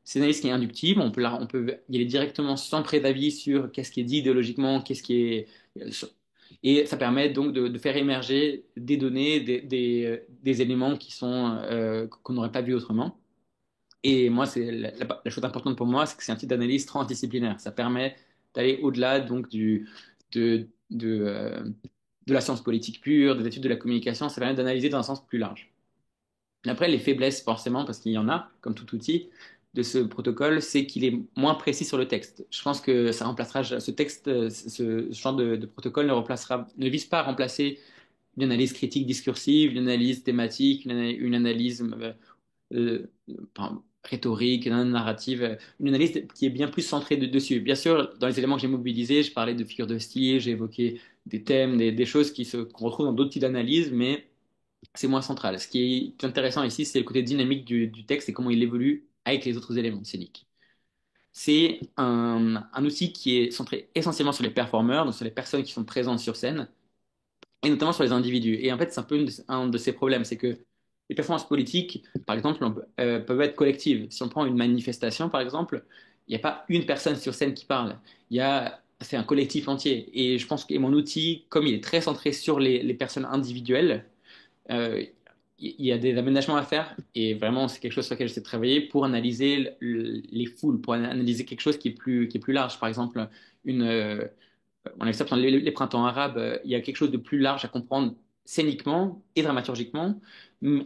Speaker 3: C'est une analyse qui est inductive, on peut y aller directement sans préavis sur qu'est-ce qui est dit idéologiquement, qu'est-ce qui est. Et ça permet donc de faire émerger des données, des éléments qu'on n'aurait pas vu autrement. Et moi, c'est la chose importante pour moi, c'est que c'est un type d'analyse transdisciplinaire. Ça permet d'aller au-delà donc de la science politique pure, des études de la communication. Ça permet d'analyser dans un sens plus large. Après, les faiblesses, forcément, parce qu'il y en a, comme tout outil, de ce protocole, c'est qu'il est moins précis sur le texte. Je pense que ça remplacera ce texte, ce genre de protocole ne vise pas à remplacer une analyse critique discursive, une analyse thématique, une analyse euh, rhétorique, narrative, une analyse qui est bien plus centrée dessus. Bien sûr, dans les éléments que j'ai mobilisés, je parlais de figures de style, j'ai évoqué des thèmes, des choses qu'on retrouve dans d'autres types d'analyses, mais c'est moins central. Ce qui est plus intéressant ici, c'est le côté dynamique du texte et comment il évolue avec les autres éléments scéniques. C'est un outil qui est centré essentiellement sur les performeurs, donc sur les personnes qui sont présentes sur scène, et notamment sur les individus. Et en fait, c'est un peu un de ces problèmes, c'est que les performances politiques, par exemple, peuvent être collectives. Si on prend une manifestation, par exemple, il n'y a pas une personne sur scène qui parle. C'est un collectif entier. Et je pense que mon outil, comme il est très centré sur les personnes individuelles, euh, il y a des aménagements à faire. Et vraiment, c'est quelque chose sur lequel j'essaie de travailler pour analyser les foules, pour analyser quelque chose qui est plus large. Par exemple, une, euh, on accepte les printemps arabes, il y a quelque chose de plus large à comprendre scéniquement et dramaturgiquement,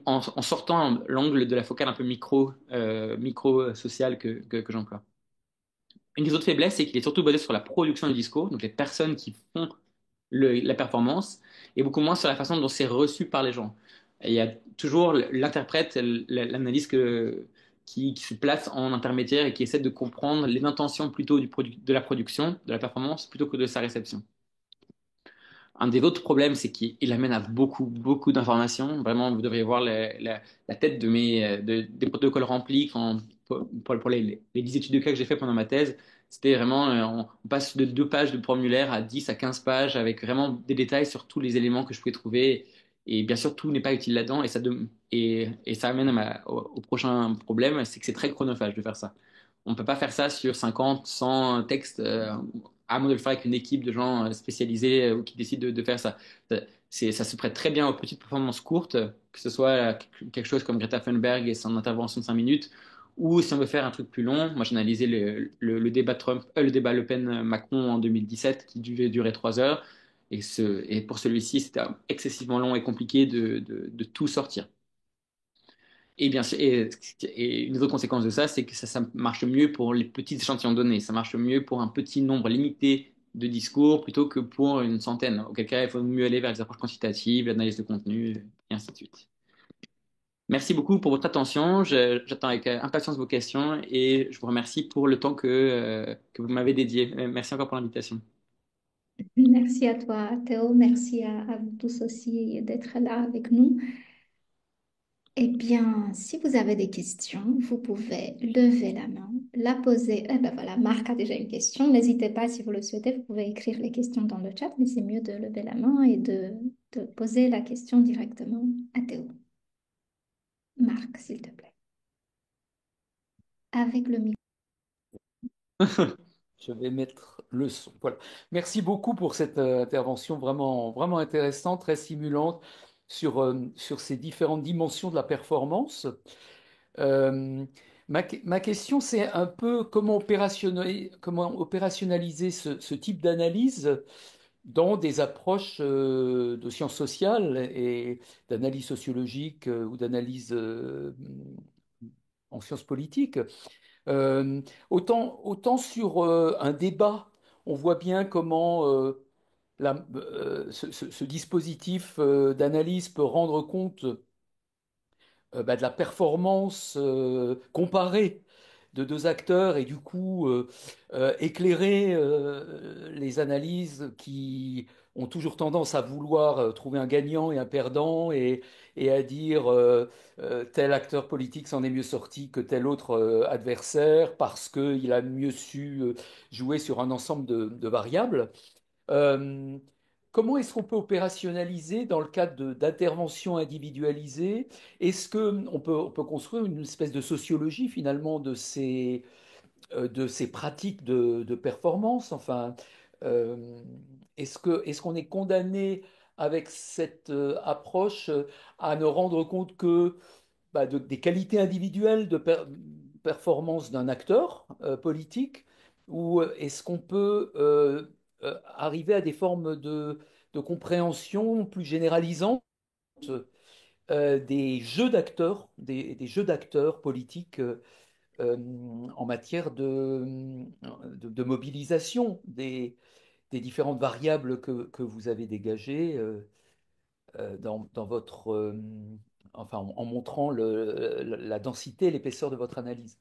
Speaker 3: en sortant l'angle de la focale un peu micro sociale que j'emploie. Une des autres faiblesses, c'est qu'il est surtout basé sur la production du discours, donc les personnes qui font la performance, et beaucoup moins sur la façon dont c'est reçu par les gens. Et il y a toujours l'interprète, l'analyse qui se place en intermédiaire et qui essaie de comprendre les intentions plutôt de la production, de la performance, plutôt que de sa réception. Un des autres problèmes, c'est qu'il amène à beaucoup, beaucoup d'informations. Vraiment, vous devriez voir la tête des protocoles remplis pour les 10 études de cas que j'ai fait pendant ma thèse. C'était vraiment, on passe de 2 pages de formulaire à 10 à 15 pages avec vraiment des détails sur tous les éléments que je pouvais trouver. Et bien sûr, tout n'est pas utile là-dedans. Et ça amène au prochain problème, c'est que c'est très chronophage de faire ça. On ne peut pas faire ça sur 50, 100 textes, à moins de le faire avec une équipe de gens spécialisés ou qui décident de faire ça. Ça se prête très bien aux petites performances courtes, que ce soit quelque chose comme Greta Thunberg et son intervention de 5 minutes, ou si on veut faire un truc plus long. Moi, j'ai analysé le débat le débat Le Pen-Macron en 2017 qui devait durer 3 heures. Et pour celui-ci, c'était excessivement long et compliqué de tout sortir. Et bien sûr, et une autre conséquence de ça, c'est que ça marche mieux pour les petits échantillons de données. Ça marche mieux pour un petit nombre limité de discours plutôt que pour une centaine. Auquel cas, il faut mieux aller vers les approches quantitatives, l'analyse de contenu, et ainsi de suite. Merci beaucoup pour votre attention. J'attends avec impatience vos questions et je vous remercie pour le temps que vous m'avez dédié. Merci encore pour l'invitation.
Speaker 2: Merci à toi, Théo. Merci à vous tous aussi d'être là avec nous. Eh bien, si vous avez des questions, vous pouvez lever la main, la poser. Eh ben voilà, Marc a déjà une question. N'hésitez pas, si vous le souhaitez, vous pouvez écrire les questions dans le chat, mais c'est mieux de lever la main et de poser la question directement à Théo. Marc, s'il te plaît. Avec le micro.
Speaker 4: Je vais mettre le son. Voilà. Merci beaucoup pour cette intervention vraiment, vraiment intéressante, très stimulante sur ces différentes dimensions de la performance. Euh, ma question, c'est un peu comment opérationnaliser ce type d'analyse dans des approches de sciences sociales et d'analyse sociologique ou d'analyse en sciences politiques. Euh, autant sur un débat, on voit bien comment ce dispositif d'analyse peut rendre compte de la performance comparée de deux acteurs et du coup éclairer les analyses qui ont toujours tendance à vouloir trouver un gagnant et un perdant et à dire tel acteur politique s'en est mieux sorti que tel autre adversaire parce qu'il a mieux su jouer sur un ensemble de variables. Euh, Comment est-ce qu'on peut opérationnaliser dans le cadre d'interventions individualisées? Est-ce qu'on peut construire une espèce de sociologie finalement de ces pratiques de performance? Enfin, euh, est-ce qu'on est condamné avec cette approche à ne rendre compte que des qualités individuelles de performance d'un acteur politique, ou est-ce qu'on peut arriver à des formes de compréhension plus généralisantes des jeux d'acteurs, des jeux d'acteurs politiques euh, en matière de mobilisation des différentes variables que vous avez dégagées dans votre, enfin, en montrant la densité et l'épaisseur de votre analyse.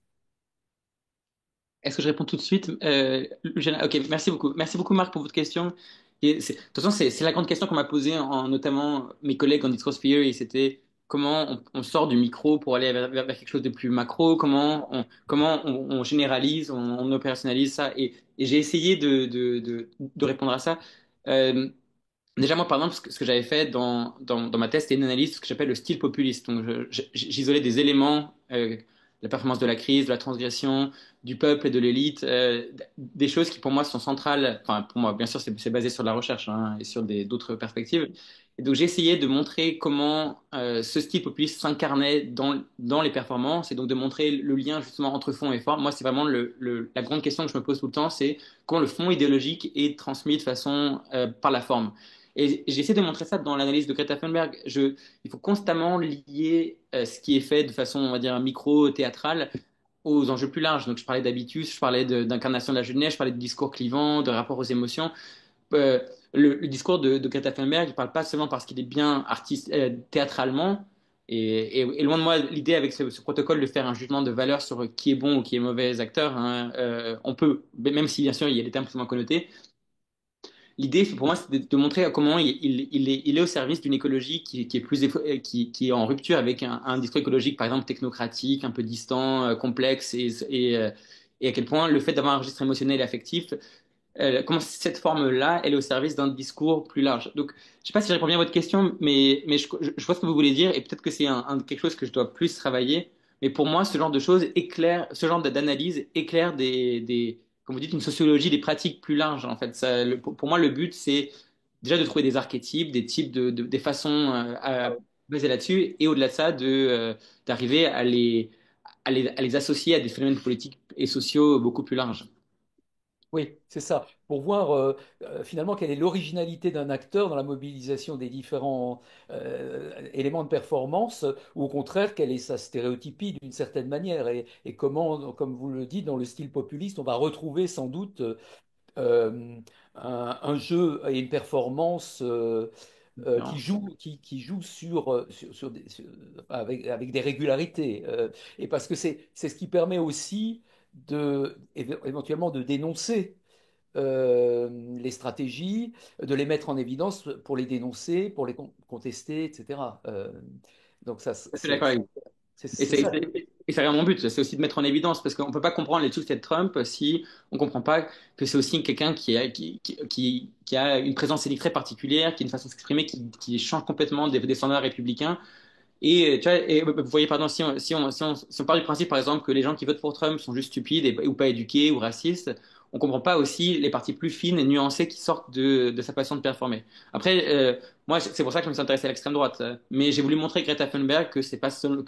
Speaker 3: Est-ce que je réponds tout de suite? Ok, merci beaucoup. Merci beaucoup, Marc, pour votre question. De toute façon, c'est la grande question qu'on m'a posée, notamment mes collègues en Discourse Theory, c'était comment on sort du micro pour aller vers quelque chose de plus macro, comment on généralise, on opérationnalise ça. Et j'ai essayé de répondre à ça. Euh, Déjà, moi, par exemple, ce que j'avais fait dans ma thèse, c'était une analyse de ce que j'appelle le style populiste. Donc, j'isolais des éléments, la performance de la crise, de la transgression, du peuple et de l'élite, des choses qui, pour moi, sont centrales. Enfin, pour moi, bien sûr, c'est basé sur la recherche, hein, et sur d'autres perspectives. Et donc, j'ai essayé de montrer comment ce style populiste s'incarnait dans les performances, et donc de montrer le lien, justement, entre fond et forme. Moi, c'est vraiment la grande question que je me pose tout le temps, c'est comment le fond idéologique est transmis de façon par la forme. Et j'essaie de montrer ça dans l'analyse de Greta Thunberg. Il faut constamment lier ce qui est fait de façon, on va dire, micro-théâtrale aux enjeux plus larges. Donc, je parlais d'habitus, je parlais d'incarnation de la jeunesse, je parlais de discours clivant, de rapport aux émotions. Euh, le discours de Greta Thunberg, il ne parle pas seulement parce qu'il est bien théâtralement. Et loin de moi l'idée avec ce protocole de faire un jugement de valeur sur qui est bon ou qui est mauvais acteur, hein. On peut, même si bien sûr il y a des termes extrêmement connotés, l'idée, pour moi, c'est de montrer comment il est au service d'une écologie qui est qui est en rupture avec un discours écologique, par exemple, technocratique, un peu distant, complexe, et à quel point le fait d'avoir un registre émotionnel et affectif, comment cette forme-là, elle est au service d'un discours plus large. Donc, je ne sais pas si je réponds bien à votre question, mais je vois ce que vous voulez dire, et peut-être que c'est quelque chose que je dois plus travailler. Mais pour moi, ce genre de choses éclaire, ce genre d'analyse éclaire comme vous dites, une sociologie des pratiques plus larges. En fait, pour moi, le but, c'est déjà de trouver des archétypes, des types des façons à baser là-dessus, et au-delà de ça, d'arriver à les associer à des phénomènes politiques et sociaux beaucoup plus larges.
Speaker 4: Oui, c'est ça. Pour voir finalement quelle est l'originalité d'un acteur dans la mobilisation des différents éléments de performance, ou au contraire, quelle est sa stéréotypie d'une certaine manière, et comment, comme vous le dites, dans le style populiste, on va retrouver sans doute euh, un jeu et une performance qui joue avec des régularités. Et parce que c'est ce qui permet aussi éventuellement de dénoncer les stratégies, de les mettre en évidence pour les dénoncer, pour les contester, etc. Donc ça,
Speaker 3: Je suis d'accord avec vous. Et
Speaker 4: c'est
Speaker 3: c'est
Speaker 4: ça.
Speaker 3: et c'est vraiment mon but, c'est aussi de mettre en évidence, parce qu'on ne peut pas comprendre les succès de Trump si on ne comprend pas que c'est aussi quelqu'un qui a une présence électrique très particulière, qui a une façon de s'exprimer qui change complètement des standards républicains. Et, tu vois, et vous voyez, pardon, si on part du principe, par exemple, que les gens qui votent pour Trump sont juste stupides ou pas éduqués ou racistes, on comprend pas aussi les parties plus fines et nuancées qui sortent de sa passion de performer. Après, moi, c'est pour ça que je me suis intéressé à l'extrême droite. Mais j'ai voulu montrer avec Greta Thunberg que c'est pas seul,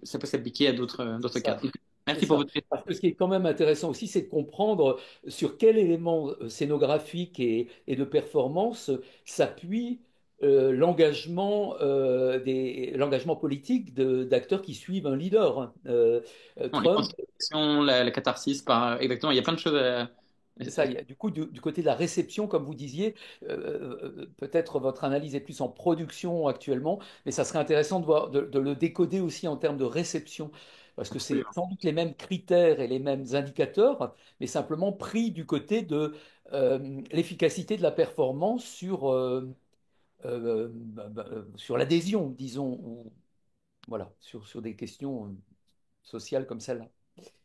Speaker 3: ça peut s'appliquer à d'autres cas.
Speaker 4: Ça,
Speaker 3: Donc,
Speaker 4: c'est
Speaker 3: merci pour
Speaker 4: ça.
Speaker 3: votre question.
Speaker 4: Parce que ce qui est quand même intéressant aussi, c'est de comprendre sur quel élément scénographique et de performance s'appuie l'engagement politique d'acteurs qui suivent un leader, hein.
Speaker 3: Bon, les
Speaker 4: Trump,
Speaker 3: contradictions, la catharsis, exactement, il y a plein de choses à...
Speaker 4: c'est ça. Il y a, du coup, du côté de la réception, comme vous disiez, peut-être votre analyse est plus en production actuellement, mais ça serait intéressant de le décoder aussi en termes de réception, parce que c'est sans doute les mêmes critères et les mêmes indicateurs, mais simplement pris du côté de l'efficacité de la performance sur l'adhésion, disons, ou voilà, sur des questions sociales comme celle-là.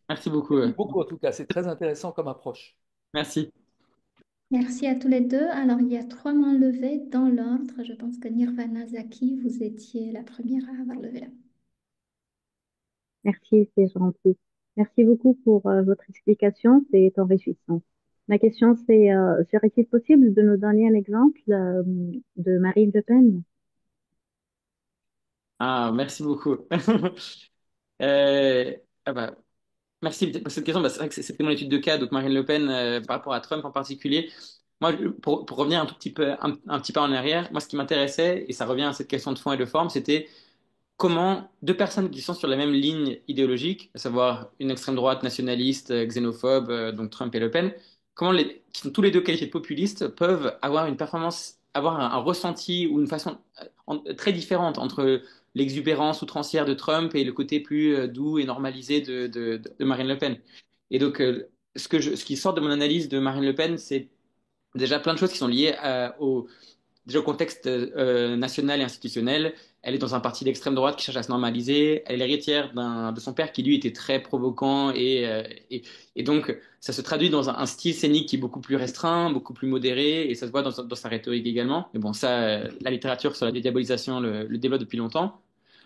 Speaker 3: Merci beaucoup.
Speaker 4: Merci beaucoup en tout cas, c'est très intéressant comme approche.
Speaker 3: Merci.
Speaker 2: Merci à tous les deux. Alors, il y a trois mains levées dans l'ordre. Je pense que Nirvana Zaki, vous étiez la première à avoir levé la main.
Speaker 5: Merci, c'est gentil. Merci beaucoup pour votre explication, c'est enrichissant. Ma question, c'est, serait-il possible de nous donner un exemple de Marine Le Pen?
Speaker 3: Ah, merci beaucoup. Ah bah, merci pour cette question. Bah, c'est vrai que c'était mon étude de cas, donc Marine Le Pen par rapport à Trump en particulier. Moi, pour revenir un tout petit peu, un petit pas en arrière, moi, ce qui m'intéressait, et ça revient à cette question de fond et de forme, c'était comment deux personnes qui sont sur la même ligne idéologique, à savoir une extrême droite nationaliste, xénophobe, donc Trump et Le Pen, qui sont tous les deux qualifiés de populistes, peuvent avoir une performance, avoir un ressenti ou une façon très différente entre l'exubérance outrancière de Trump et le côté plus doux et normalisé de Marine Le Pen. Et donc, ce qui sort de mon analyse de Marine Le Pen, c'est déjà plein de choses qui sont liées déjà au contexte national et institutionnel. Elle est dans un parti d'extrême droite qui cherche à se normaliser. Elle est l'héritière de son père qui, lui, était très provoquant. Et donc, ça se traduit dans un style scénique qui est beaucoup plus restreint, beaucoup plus modéré, et ça se voit dans sa rhétorique également. Mais bon, ça, la littérature sur la dédiabolisation le développe depuis longtemps.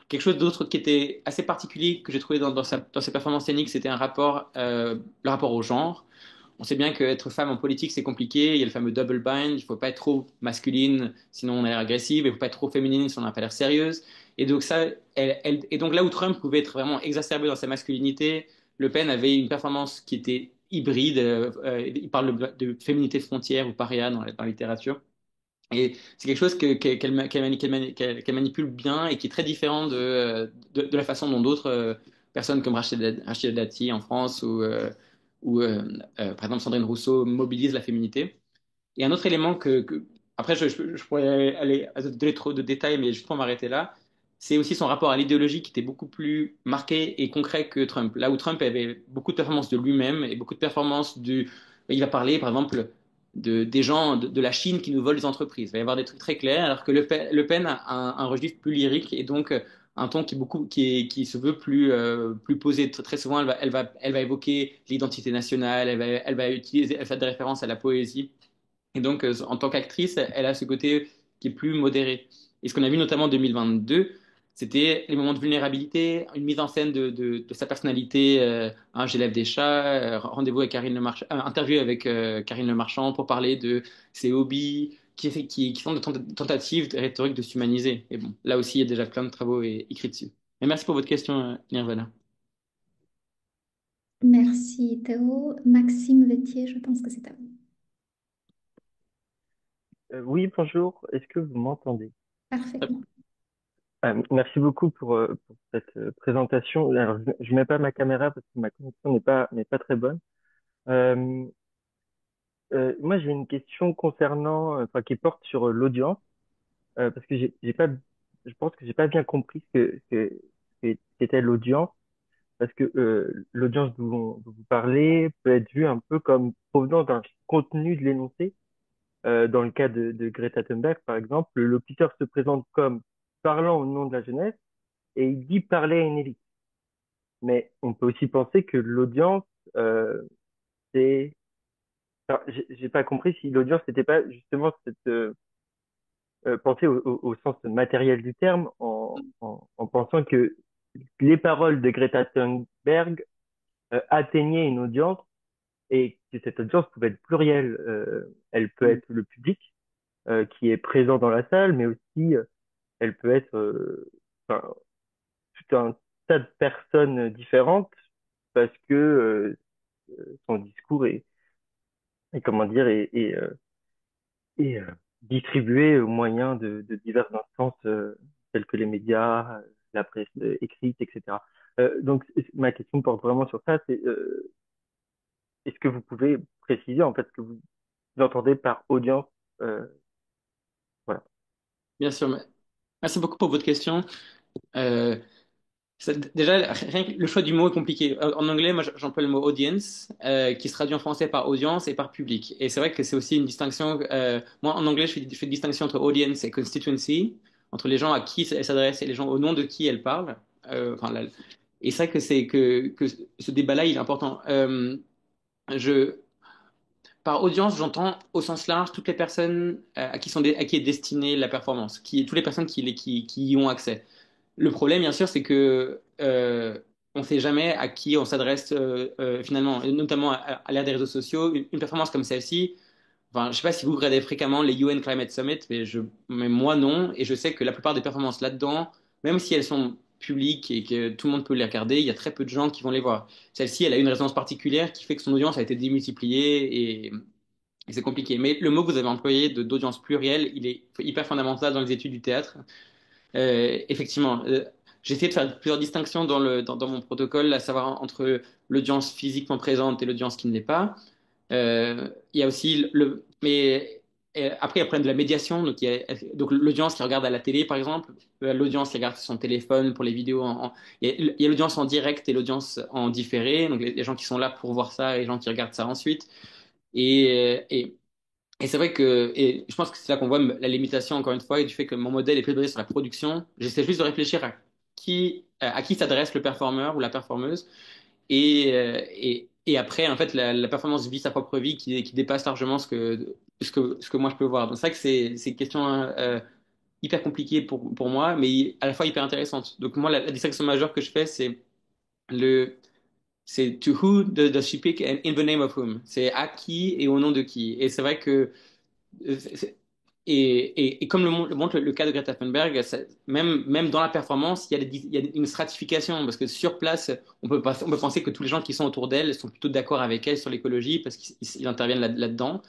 Speaker 3: Quelque chose d'autre qui était assez particulier que j'ai trouvé dans ses performances scéniques, c'était le rapport au genre. On sait bien qu'être femme en politique, c'est compliqué. Il y a le fameux double bind. Il ne faut pas être trop masculine, sinon on a l'air agressive. Il ne faut pas être trop féminine, sinon on n'a pas l'air sérieuse. Et donc, et donc là où Trump pouvait être vraiment exacerbé dans sa masculinité, Le Pen avait une performance qui était hybride. Il parle de féminité frontière ou paria dans la littérature. Et c'est quelque chose qu'elle manipule bien et qui est très différent de la façon dont d'autres personnes comme Rachida Dati en France ou par exemple Sandrine Rousseau mobilisent la féminité. Et un autre élément après, je pourrais aller donner trop de détails, mais juste pour m'arrêter là, c'est aussi son rapport à l'idéologie qui était beaucoup plus marqué et concret que Trump. Là où Trump avait beaucoup de performances de lui-même et beaucoup de performances du. Il va parler, par exemple, des gens de la Chine qui nous volent les entreprises. Il va y avoir des trucs très clairs, alors que Le Pen a un registre plus lyrique et donc un ton qui se veut plus posé. Très souvent, elle va évoquer l'identité nationale, elle va faire des références à la poésie. Et donc, en tant qu'actrice, elle a ce côté qui est plus modéré. Et ce qu'on a vu notamment en 2022, c'était les moments de vulnérabilité, une mise en scène de sa personnalité. J'élève des chats, rendez-vous avec Karine Le Marchand, interview avec Karine Le Marchand pour parler de ses hobbies, qui sont des tentatives de rhétorique de s'humaniser. Et bon, là aussi, il y a déjà plein de travaux écrits dessus. Mais merci pour votre question, Nirvana.
Speaker 2: Merci Théo. Maxime Vétier, je pense que c'est à vous.
Speaker 6: Oui, bonjour. Est-ce que vous m'entendez?
Speaker 2: Parfaitement.
Speaker 6: Merci beaucoup pour cette présentation. Alors, je mets pas ma caméra parce que ma connexion n'est pas très bonne. Euh, Moi, j'ai une question concernant, enfin, qui porte sur l'audience, parce que j'ai pas, je pense que j'ai pas bien compris ce qu'était l'audience, parce que l'audience dont vous parlez peut être vue un peu comme provenant d'un contenu de l'énoncé. Dans le cas de Greta Thunberg, par exemple, le locuteur se présente comme parlant au nom de la jeunesse et il dit parler à une élite. Mais on peut aussi penser que l'audience, euh, c'est... enfin, j'ai pas compris si l'audience n'était pas justement cette pensée au sens matériel du terme, en pensant que les paroles de Greta Thunberg atteignaient une audience et que cette audience pouvait être plurielle. Elle peut être le public qui est présent dans la salle, mais aussi elle peut être enfin, tout un tas de personnes différentes parce que son discours est comment dire est distribué au moyen de diverses instances telles que les médias, la presse écrite, etc. Donc ma question porte vraiment sur ça, c'est est-ce que vous pouvez préciser en fait ce que vous entendez par audience? euh, voilà.
Speaker 3: Bien sûr. Merci beaucoup pour votre question. Euh, Déjà, rien que le choix du mot est compliqué. En anglais, moi, j'emploie le mot audience, qui se traduit en français par audience et par public. Et c'est vrai que c'est aussi une distinction. Moi, en anglais, je fais une distinction entre audience et constituency, entre les gens à qui elle s'adresse et les gens au nom de qui elle parle. Et c'est vrai que ce débat-là, il est important. Je, Par audience, j'entends au sens large toutes les personnes à qui est destinée la performance, toutes les personnes qui y ont accès. Le problème, bien sûr, c'est que on ne sait jamais à qui on s'adresse finalement, et notamment à l'ère des réseaux sociaux. Une performance comme celle-ci, enfin, je ne sais pas si vous regardez fréquemment les UN Climate Summit, mais moi non, et je sais que la plupart des performances là-dedans, même si elles sont publiques et que tout le monde peut les regarder, il y a très peu de gens qui vont les voir. Celle-ci, elle a une résonance particulière qui fait que son audience a été démultipliée et c'est compliqué. Mais le mot que vous avez employé d'audience plurielle, il est hyper fondamental dans les études du théâtre. Effectivement, j'ai essayé de faire plusieurs distinctions dans mon protocole, à savoir entre l'audience physiquement présente et l'audience qui ne l'est pas. Il y a aussi après, il y a le problème de la médiation. Donc l'audience qui regarde à la télé, par exemple, l'audience qui regarde sur son téléphone pour les vidéos. Il y a l'audience en direct et l'audience en différé. Donc les gens qui sont là pour voir ça et les gens qui regardent ça ensuite. Et Et c'est vrai que, et je pense que c'est là qu'on voit la limitation, encore une fois, et du fait que mon modèle est plus basé sur la production. J'essaie juste de réfléchir à qui s'adresse le performeur ou la performeuse. Et après, en fait, la performance vit sa propre vie qui dépasse largement ce que moi je peux voir. Donc c'est vrai que c'est une question hyper compliquée pour moi, mais à la fois hyper intéressante. Donc moi, la distinction majeure que je fais, le, c'est to who does she pick and in the name of whom. C'est à qui et au nom de qui. Et c'est vrai que c'est- et comme le montre le cas de Greta Thunberg, même dans la performance, il y a une stratification parce que sur place, on peut penser que tous les gens qui sont autour d'elle sont plutôt d'accord avec elle sur l'écologie parce qu'ils interviennent là-dedans.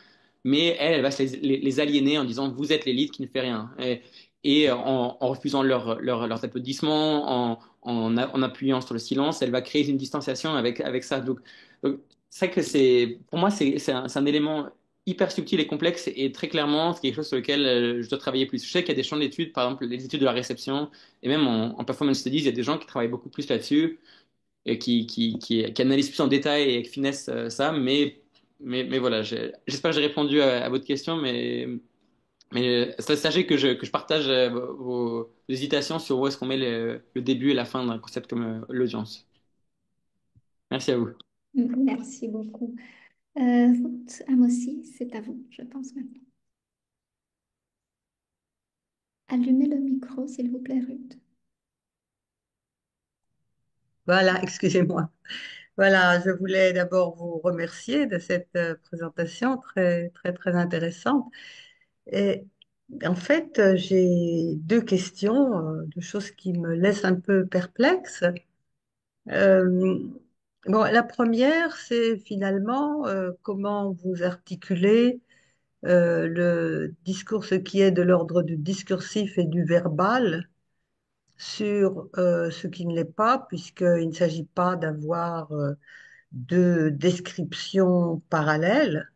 Speaker 3: Mais elle va les aliéner en disant vous êtes l'élite qui ne fait rien. Et en refusant leurs applaudissements, en appuyant sur le silence, elle va créer une distanciation avec ça. Donc c'est vrai que pour moi, c'est un élément hyper subtil et complexe et très clairement, c'est quelque chose sur lequel je dois travailler plus. Je sais qu'il y a des champs d'études, par exemple les études de la réception, et même en performance studies, il y a des gens qui travaillent beaucoup plus là-dessus et qui analysent plus en détail et avec finesse ça, mais voilà, j'espère que j'ai répondu à votre question, mais sachez que je partage vos hésitations sur où est-ce qu'on met le début et la fin d'un concept comme l'audience. Merci à vous.
Speaker 2: Merci beaucoup. Ruth Amossi, c'est à vous, je pense maintenant. Allumez le micro, s'il vous plaît, Ruth.
Speaker 7: Voilà, excusez-moi. Voilà, je voulais d'abord vous remercier de cette présentation très, très, très intéressante. Et en fait, j'ai deux questions, deux choses qui me laissent un peu perplexe. Euh, bon, la première, c'est finalement comment vous articulez le discours, ce qui est de l'ordre du discursif et du verbal, sur ce qui ne l'est pas, puisqu'il ne s'agit pas d'avoir deux descriptions parallèles.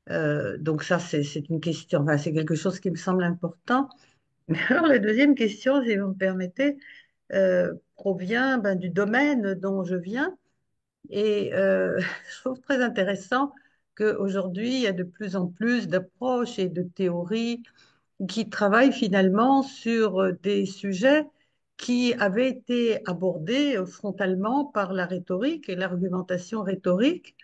Speaker 7: Donc ça, c'est une question, enfin, c'est quelque chose qui me semble important. Mais alors, la deuxième question, si vous me permettez, provient ben, du domaine dont je viens. Et je trouve très intéressant qu'aujourd'hui, il y a de plus en plus d'approches et de théories qui travaillent finalement sur des sujets qui avaient été abordés frontalement par la rhétorique et l'argumentation rhétorique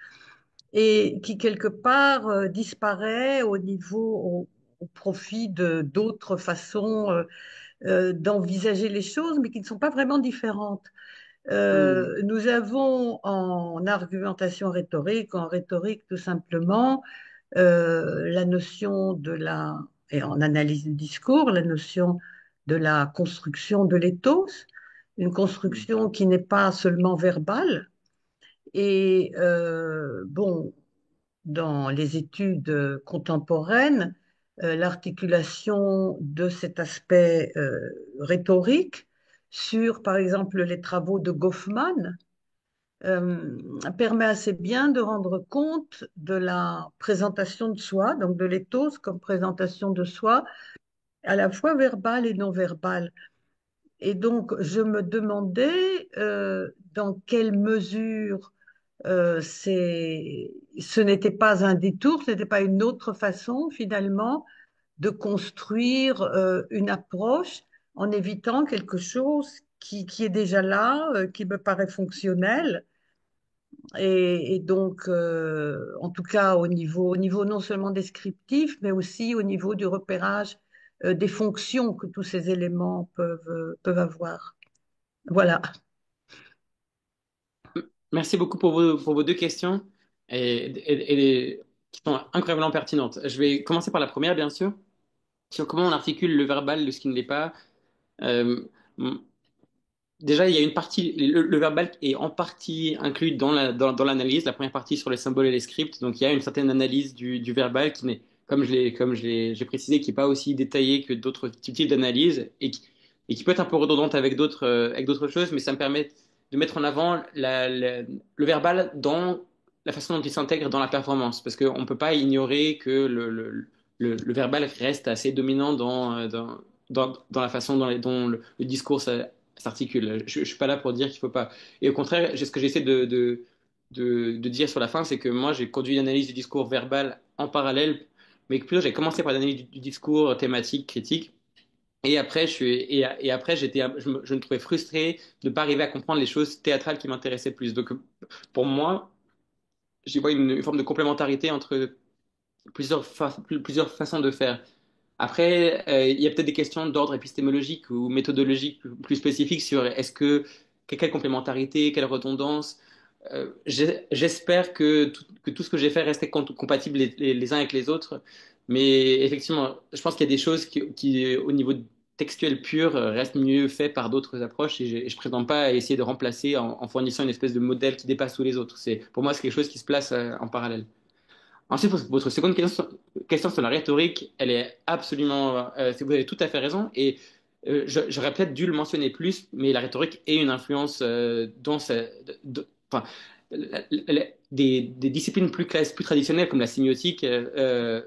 Speaker 7: et qui quelque part disparaît au profit de d'autres façons d'envisager les choses, mais qui ne sont pas vraiment différentes.
Speaker 3: Mm.
Speaker 7: Nous avons en argumentation rhétorique, en rhétorique tout simplement, la notion et en analyse du discours, la notion de la construction de l'éthos, une construction qui n'est pas seulement verbale. Et bon, dans les études contemporaines, l'articulation de cet aspect rhétorique sur, par exemple, les travaux de Goffman permet assez bien de rendre compte de la présentation de soi, donc de l'éthos comme présentation de soi, à la fois verbale et non verbale. Et donc, je me demandais dans quelle mesure ce n'était pas un détour, ce n'était pas une autre façon finalement de construire une approche en évitant quelque chose qui est déjà là, qui me paraît fonctionnel. Et donc, en tout cas, au niveau non seulement descriptif, mais aussi au niveau du repérage des fonctions que tous ces éléments peuvent avoir. Voilà.
Speaker 3: Merci beaucoup pour vos deux questions qui sont incroyablement pertinentes. Je vais commencer par la première, bien sûr, sur comment on articule le verbal de ce qui ne l'est pas. Euh, Déjà, il y a une partie, le verbal est en partie inclus dans l'analyse, la première partie sur les symboles et les scripts. Donc, il y a une certaine analyse du verbal qui n'est, j'ai précisé, qui n'est pas aussi détaillée que d'autres types d'analyse et qui peut être un peu redondante avec d'autres choses, mais ça me permet de mettre en avant le verbal dans la façon dont il s'intègre dans la performance. Parce qu'on ne peut pas ignorer que le verbal reste assez dominant dans la façon dont le discours s'articule. Je suis pas là pour dire qu'il faut pas. Et au contraire, ce que j'essaie de dire sur la fin, c'est que moi, j'ai conduit une analyse du discours verbal en parallèle mais plutôt j'ai commencé par l'analyse du discours thématique, critique. Et après, et après je me trouvais frustré de ne pas arriver à comprendre les choses théâtrales qui m'intéressaient plus. Donc, pour moi, j'y vois une forme de complémentarité entre plusieurs façons de faire. Après, il y a peut-être des questions d'ordre épistémologique ou méthodologique plus spécifiques sur quelle complémentarité, quelle redondance. J'espère que tout ce que j'ai fait restait compatible les uns avec les autres. Mais effectivement, je pense qu'il y a des choses qui, au niveau textuel pur, restent mieux faites par d'autres approches et je ne prétends pas à essayer de remplacer en fournissant une espèce de modèle qui dépasse tous les autres. Pour moi, c'est quelque chose qui se place en parallèle. Ensuite, pour votre seconde question sur la rhétorique, elle est absolument, vous avez tout à fait raison, et j'aurais peut-être dû le mentionner plus, mais la rhétorique est une influence enfin, des disciplines plus traditionnelles comme la sémiotique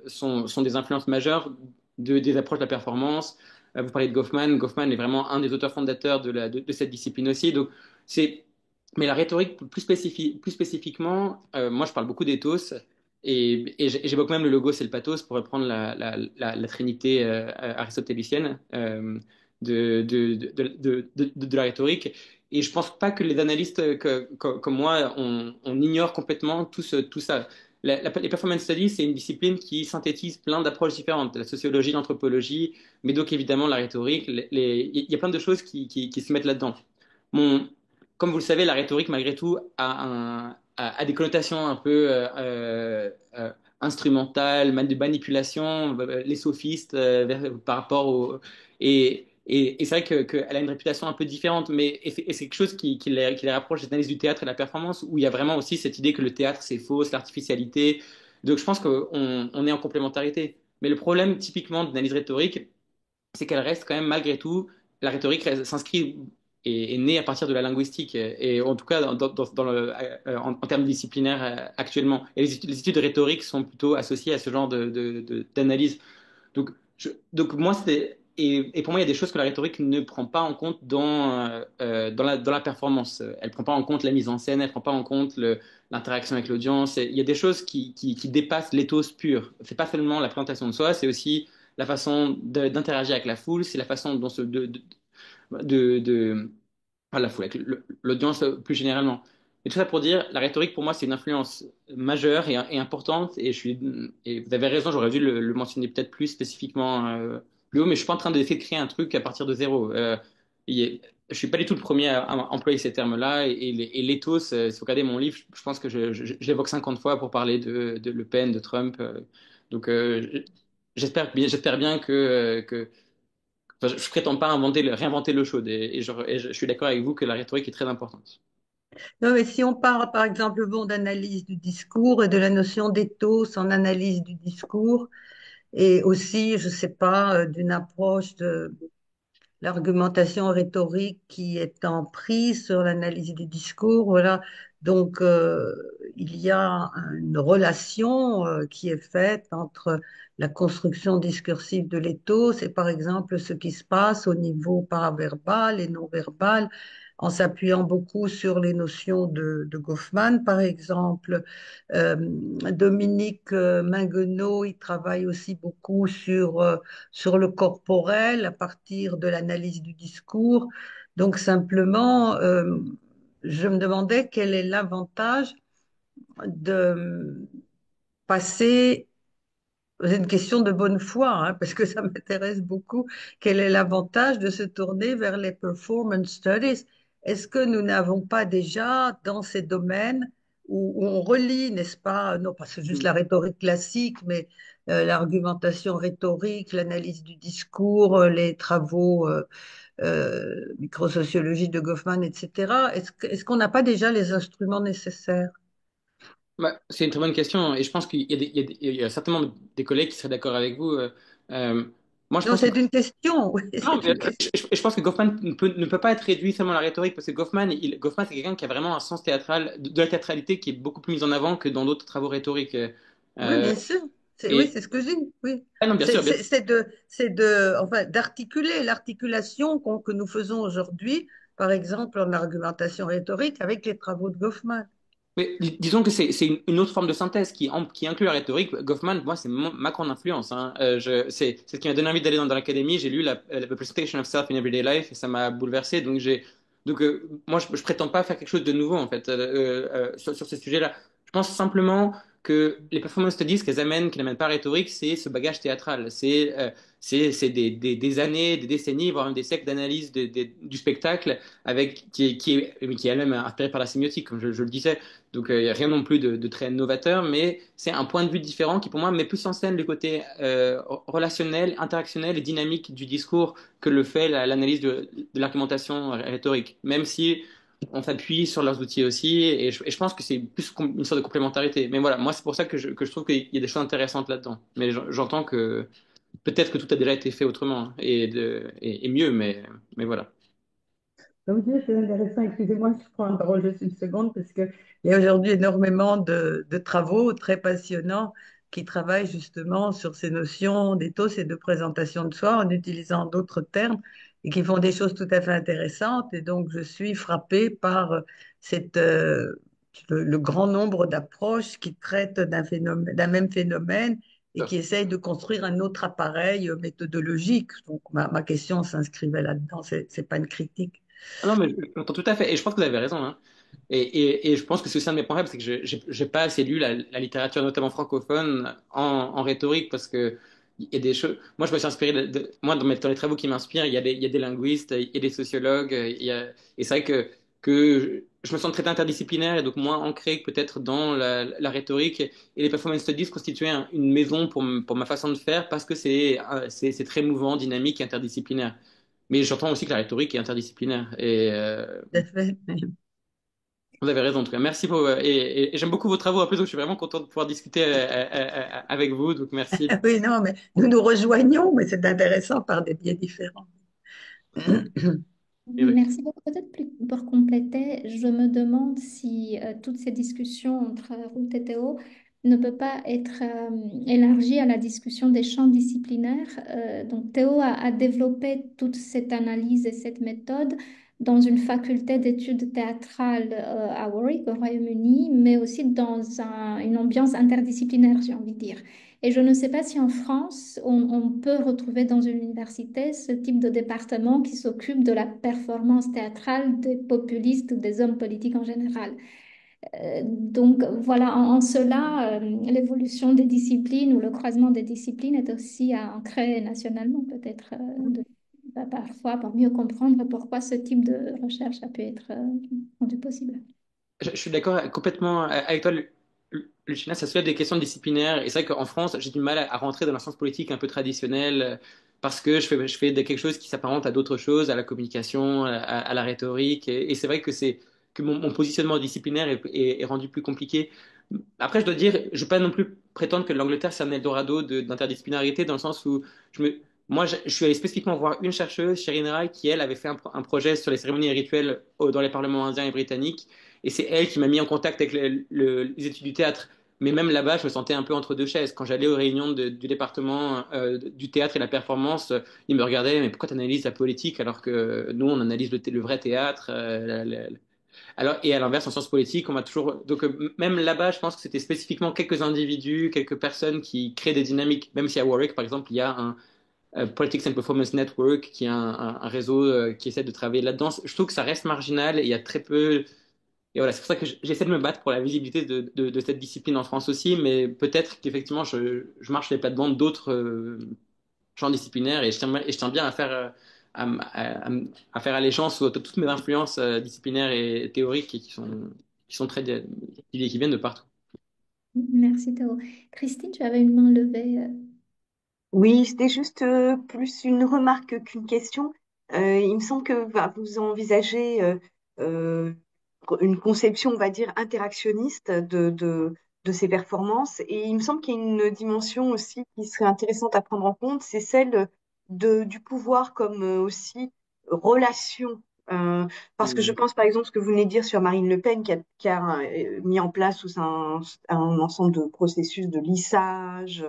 Speaker 3: sont des influences majeures des approches de la performance. Vous parlez de Goffman. Goffman est vraiment un des auteurs fondateurs de cette discipline aussi. Donc, c'est, mais la rhétorique plus spécifiquement, moi je parle beaucoup d'éthos. Et j'évoque même le logos et le pathos pour reprendre la trinité aristotélicienne de la rhétorique. Et je pense pas que les analystes comme moi, on ignore complètement tout ça. Les performance studies, c'est une discipline qui synthétise plein d'approches différentes, la sociologie, l'anthropologie, mais donc évidemment la rhétorique. Il y a plein de choses qui se mettent là-dedans. Mon, Comme vous le savez, la rhétorique, malgré tout, a des connotations un peu instrumentales, de manipulation, les sophistes par rapport au. Et c'est vrai qu'elle a une réputation un peu différente, mais c'est quelque chose qui les rapproche des analyses du théâtre et de la performance, où il y a vraiment aussi cette idée que le théâtre, c'est faux, c'est l'artificialité. Donc je pense qu'on est en complémentarité. Mais le problème, typiquement, d'analyse rhétorique, c'est qu'elle reste quand même malgré tout, la rhétorique s'inscrit et est née à partir de la linguistique, et en tout cas en termes disciplinaires actuellement. Et les études de rhétorique sont plutôt associées à ce genre d'analyse. Donc moi, et pour moi, il y a des choses que la rhétorique ne prend pas en compte dans la performance. Elle ne prend pas en compte la mise en scène, elle ne prend pas en compte l'interaction avec l'audience. Il y a des choses qui dépassent l'éthos pur. C'est pas seulement la présentation de soi, c'est aussi la façon d'interagir avec la foule, c'est la façon dont de pas la foule, avec l'audience plus généralement. Et tout ça pour dire, la rhétorique pour moi c'est une influence majeure et importante, et vous avez raison, j'aurais dû le mentionner peut-être plus spécifiquement plus haut, mais je suis pas en train d'essayer de créer un truc à partir de zéro. Je suis pas du tout le premier à employer ces termes-là, et l'éthos, si vous regardez mon livre, je pense que je l'évoque 50 fois pour parler de Le Pen, de Trump. Donc j'espère bien enfin, je prétends pas réinventer l'eau chaude, et je suis d'accord avec vous que la rhétorique est très importante.
Speaker 7: Non, mais si on parle par exemple bon, d'analyse du discours et de la notion d'éthos en analyse du discours, et aussi, je sais pas, d'une approche de l'argumentation rhétorique qui est en prise sur l'analyse du discours, voilà. Donc, il y a une relation qui est faite entre la construction discursive de l'éthos et, par exemple, ce qui se passe au niveau paraverbal et non verbal, en s'appuyant beaucoup sur les notions de Goffman, par exemple. Dominique Minguenot, il travaille aussi beaucoup sur le corporel à partir de l'analyse du discours. Donc simplement, je me demandais quel est l'avantage de passer, c'est une question de bonne foi, hein, parce que ça m'intéresse beaucoup, quel est l'avantage de se tourner vers les performance studies? Est-ce que nous n'avons pas déjà dans ces domaines où on relie, n'est-ce pas, non pas c'est juste la rhétorique classique, mais l'argumentation rhétorique, l'analyse du discours, les travaux microsociologie de Goffman, etc. Est-ce qu'on n'a pas déjà les instruments nécessaires?
Speaker 3: Bah, c'est une très bonne question, et je pense qu'il y a, il y a certainement des collègues qui seraient d'accord avec vous. Euh, Moi, je
Speaker 7: Non,
Speaker 3: pense que
Speaker 7: c'est une question. Oui,
Speaker 3: non,
Speaker 7: c'est une question.
Speaker 3: je pense que Goffman ne peut pas être réduit seulement à la rhétorique, parce que Goffman c'est quelqu'un qui a vraiment un sens théâtral, de la théâtralité qui est beaucoup plus mis en avant que dans d'autres travaux rhétoriques.
Speaker 7: Oui,
Speaker 3: Euh,
Speaker 7: bien sûr. Oui,
Speaker 3: et
Speaker 7: c'est ce que je dis. Oui.
Speaker 3: ah non, bien sûr, bien sûr.
Speaker 7: Enfin, d'articuler l'articulation que nous faisons aujourd'hui, par exemple en argumentation rhétorique, avec les travaux de Goffman.
Speaker 3: Mais disons que c'est une autre forme de synthèse qui inclut la rhétorique. Goffman, moi, c'est ma grande influence, hein. C'est ce qui m'a donné envie d'aller dans l'académie. J'ai lu la Presentation of Self in Everyday Life et ça m'a bouleversé. Donc moi, je prétends pas faire quelque chose de nouveau en fait sur ce sujet-là. Je pense simplement que les performance studies qu'elles amènent, qui n'amènent pas la rhétorique, c'est ce bagage théâtral. C'est des années, des décennies, voire même des siècles d'analyse du spectacle qui est elle-même inspirée par la sémiotique, comme je le disais. Donc, il n'y a rien non plus de très novateur, mais c'est un point de vue différent qui, pour moi, met plus en scène le côté relationnel, interactionnel et dynamique du discours que le fait l'analyse de l'argumentation rhétorique. Même si on s'appuie sur leurs outils aussi, et je pense que c'est plus une sorte de complémentarité. Mais voilà, moi, c'est pour ça que je trouve qu'il y a des choses intéressantes là-dedans. Mais j'entends que peut-être que tout a déjà été fait autrement hein, et mieux, mais voilà.
Speaker 7: Donc, oui, c'est intéressant. Excusez-moi, je prends la parole juste une seconde parce qu'il y a aujourd'hui énormément de travaux très passionnants qui travaillent justement sur ces notions d'éthos et de présentation de soi en utilisant d'autres termes et qui font des choses tout à fait intéressantes. Et donc, je suis frappée par cette, le grand nombre d'approches qui traitent d'un phénomène, d'un même phénomène et qui essayent de construire un autre appareil méthodologique. Donc, ma question s'inscrivait là-dedans. C'est pas une critique.
Speaker 3: Ah non, mais j'entends tout à fait. Et je pense que vous avez raison, hein. Et je pense que c'est aussi un de mes points faibles, c'est que je j'ai pas assez lu la littérature, notamment francophone, en rhétorique, parce que il y a des choses. Moi, je me suis inspiré moi, dans les travaux qui m'inspirent, il y a des linguistes, il y a des sociologues, et c'est vrai que je me sens très interdisciplinaire et donc moins ancré que peut-être dans la rhétorique. Et les performance studies constituaient une maison pour ma façon de faire parce que c'est très mouvant, dynamique et interdisciplinaire. Mais j'entends aussi que la rhétorique est interdisciplinaire.
Speaker 7: Tout à fait.
Speaker 3: Vous avez raison, en tout cas. Merci et j'aime beaucoup vos travaux. En plus, donc, je suis vraiment content de pouvoir discuter avec vous. Donc, merci.
Speaker 7: Oui, non, mais nous nous rejoignons, mais c'est intéressant par des biais différents.
Speaker 2: Merci beaucoup. Peut-être pour compléter, je me demande si toutes ces discussions entre Ruth et Théo ne peut pas être élargie à la discussion des champs disciplinaires. Donc Théo a développé toute cette analyse et cette méthode dans une faculté d'études théâtrales à Warwick, au Royaume-Uni, mais aussi dans une ambiance interdisciplinaire, j'ai envie de dire. Et je ne sais pas si en France, on peut retrouver dans une université ce type de département qui s'occupe de la performance théâtrale des populistes ou des hommes politiques en général. Donc voilà, en cela, l'évolution des disciplines ou le croisement des disciplines est aussi à ancrer nationalement, peut-être parfois pour mieux comprendre pourquoi ce type de recherche a pu être rendu possible.
Speaker 3: Je suis d'accord complètement avec toi, Lucina, ça soulève des questions disciplinaires. Et c'est vrai qu'en France, j'ai du mal à rentrer dans la science politique un peu traditionnelle parce que je fais quelque chose qui s'apparente à d'autres choses, à la communication, à la rhétorique. Et c'est vrai que mon positionnement disciplinaire est rendu plus compliqué. Après, je dois dire, je ne vais pas non plus prétendre que l'Angleterre, c'est un Eldorado d'interdisciplinarité dans le sens où je suis allé spécifiquement voir une chercheuse, Sherin Rai, qui, elle, avait fait un projet sur les cérémonies et rituels dans les parlements indiens et britanniques. Et c'est elle qui m'a mis en contact avec les études du théâtre. Mais même là-bas, je me sentais un peu entre deux chaises. Quand j'allais aux réunions du département du théâtre et de la performance, ils me regardaient, mais pourquoi tu analyses la politique alors que nous, on analyse le vrai théâtre alors, et à l'inverse, en sciences politiques, on m'a toujours. Donc, même là-bas, je pense que c'était spécifiquement quelques individus, quelques personnes qui créent des dynamiques. Même si à Warwick, par exemple, il y a un Politics and Performance Network, qui est un réseau qui essaie de travailler là-dedans. Je trouve que ça reste marginal et il y a très peu. Et voilà, c'est pour ça que j'essaie de me battre pour la visibilité de cette discipline en France aussi, mais peut-être qu'effectivement, je marche sur les plates-bandes d'autres champs disciplinaires et je tiens bien à faire, à faire allégeance à toutes mes influences disciplinaires et théoriques et qui sont qui viennent de partout.
Speaker 2: Merci Théo. Christine, tu avais une main levée.
Speaker 1: Oui, c'était juste plus une remarque qu'une question. Il me semble que vous envisagez euh, une conception, on va dire, interactionniste de ces performances. Et il me semble qu'il y a une dimension aussi qui serait intéressante à prendre en compte, c'est celle du pouvoir comme aussi relation. Euh, Parce que je
Speaker 3: Mm.
Speaker 1: pense par exemple ce que vous venez de dire sur Marine Le Pen qui a mis en place tout un ensemble de processus de lissage.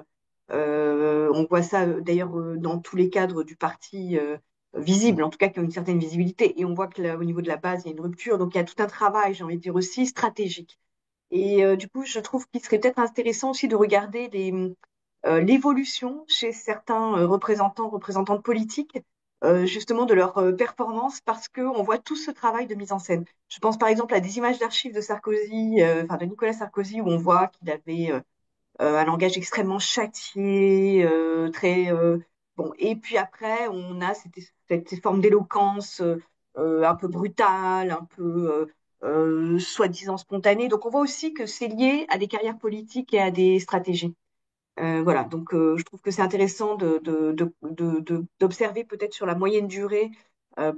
Speaker 1: On voit ça d'ailleurs dans tous les cadres du parti visible, en tout cas qui ont une certaine visibilité. Et on voit que là, au niveau de la base, il y a une rupture. Donc il y a tout un travail, j'ai envie de dire aussi, stratégique Et du coup, je trouve qu'il serait peut-être intéressant aussi de regarder l'évolution chez certains représentantes politiques, justement de leur performance, parce qu'on voit tout ce travail de mise en scène. Je pense par exemple à des images d'archives de Sarkozy, enfin de Nicolas Sarkozy, où on voit qu'il avait un langage extrêmement châtié, très bon. Et puis après, on a cette forme d'éloquence un peu brutale, un peu soi-disant spontanée. Donc on voit aussi que c'est lié à des carrières politiques et à des stratégies. Voilà, donc je trouve que c'est intéressant d'observer peut-être sur la moyenne durée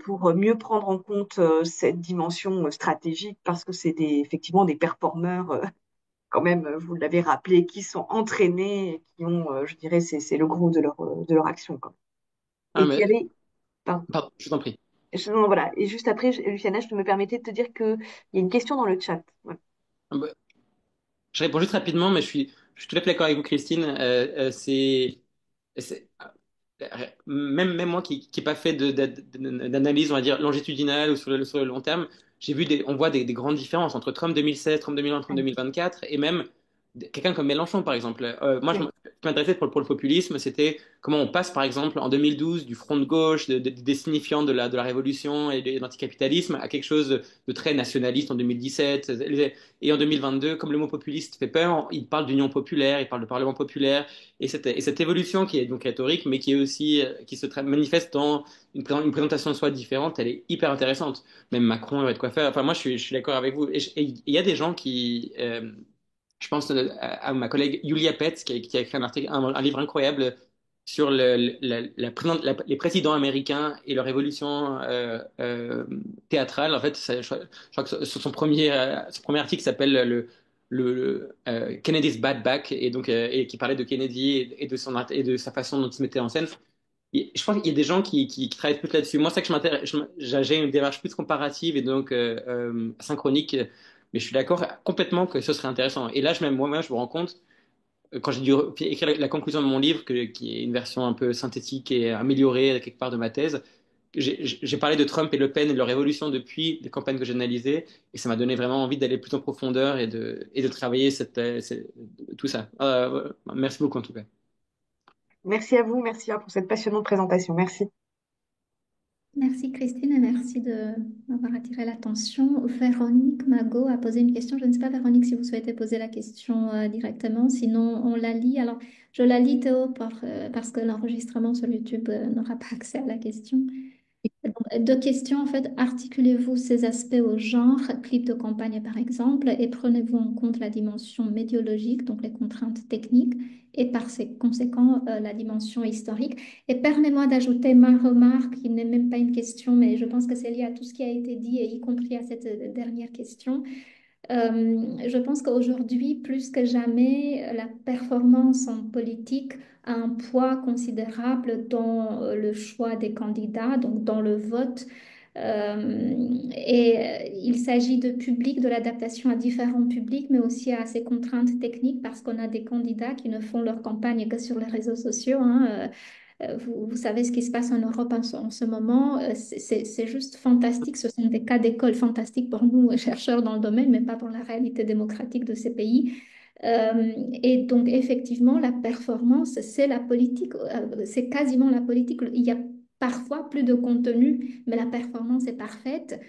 Speaker 1: pour mieux prendre en compte cette dimension stratégique parce que c'est effectivement des performeurs quand même, vous l'avez rappelé, qui sont entraînés, et qui ont, je dirais, c'est le gros de leur action, quoi.
Speaker 3: Ah,
Speaker 1: Et puis, il y
Speaker 3: mais,
Speaker 1: avait, pardon,
Speaker 3: pardon, je t'en prie.
Speaker 1: non, voilà. Et juste après, Luciana, je me permettais de te dire qu'il y a une question dans le chat. Voilà.
Speaker 3: Ah, bah, je réponds juste rapidement, mais je suis tout à fait d'accord avec vous, Christine. C'est- même moi qui n'ai pas fait d'analyse, on va dire, longitudinale ou sur le long terme, on voit des grandes différences entre Trump 2016, Trump 2020, Trump
Speaker 1: Ouais,
Speaker 3: 2024, et même quelqu'un comme Mélenchon, par exemple. Moi,
Speaker 1: ouais,
Speaker 3: ce qui m'intéressait pour le populisme, c'était comment on passe, par exemple, en 2012, du front de gauche, des signifiants de la révolution et de l'anticapitalisme, à quelque chose de très nationaliste en 2017. Et en 2022, comme le mot populiste fait peur, il parle d'union populaire, il parle de parlement populaire. Et cette évolution qui est donc rhétorique, mais qui est aussi, qui manifeste dans une présentation de soi différente, elle est hyper intéressante. Même Macron, il va de quoi faire. Enfin, moi, je suis d'accord avec vous. Et il y a des gens qui, je pense à ma collègue Julia Petz, qui a écrit un livre incroyable sur les présidents américains et leur évolution théâtrale. En fait, je crois que son premier article s'appelle Kennedy's Bad Back, et donc et qui parlait de Kennedy et de sa façon dont il se mettait en scène. Et je pense qu'il y a des gens qui travaillent plus là-dessus. Moi, c'est ça que je m'intéresse. J'ai une démarche plus comparative et donc synchronique, mais je suis d'accord complètement que ce serait intéressant. Et là, moi-même, je me rends compte, quand j'ai dû écrire la conclusion de mon livre, qui est une version un peu synthétique et améliorée quelque part de ma thèse, j'ai parlé de Trump et Le Pen et de leur évolution depuis les campagnes que j'ai analysées, et ça m'a donné vraiment envie d'aller plus en profondeur et de travailler tout ça. Merci beaucoup en tout cas.
Speaker 1: merci à vous, merci pour cette passionnante présentation. Merci.
Speaker 2: Merci Christine et merci de m'avoir attiré l'attention. Véronique Magot a posé une question. Je ne sais pas, Véronique, si vous souhaitez poser la question directement. Sinon, on la lit. Alors, je la lis, Théo, parce que l'enregistrement sur YouTube n'aura pas accès à la question. Donc, deux questions, en fait. Articulez-vous ces aspects au genre, clip de campagne par exemple, et prenez-vous en compte la dimension médiologique, donc les contraintes techniques, et par conséquent, la dimension historique. Et permets-moi d'ajouter ma remarque, qui n'est même pas une question, mais je pense que c'est lié à tout ce qui a été dit, et y compris à cette dernière question. Je pense qu'aujourd'hui, plus que jamais, la performance en politique a un poids considérable dans le choix des candidats, donc dans le vote. Il s'agit de public, de l'adaptation à différents publics, mais aussi à ces contraintes techniques, parce qu'on a des candidats qui ne font leur campagne que sur les réseaux sociaux, hein. Vous savez ce qui se passe en Europe en ce moment. C'est juste fantastique. Ce sont des cas d'école fantastiques pour nous, chercheurs dans le domaine, mais pas pour la réalité démocratique de ces pays. Et donc, effectivement, la performance, c'est la politique, c'est quasiment la politique. Il y a parfois plus de contenu, mais la performance est parfaite,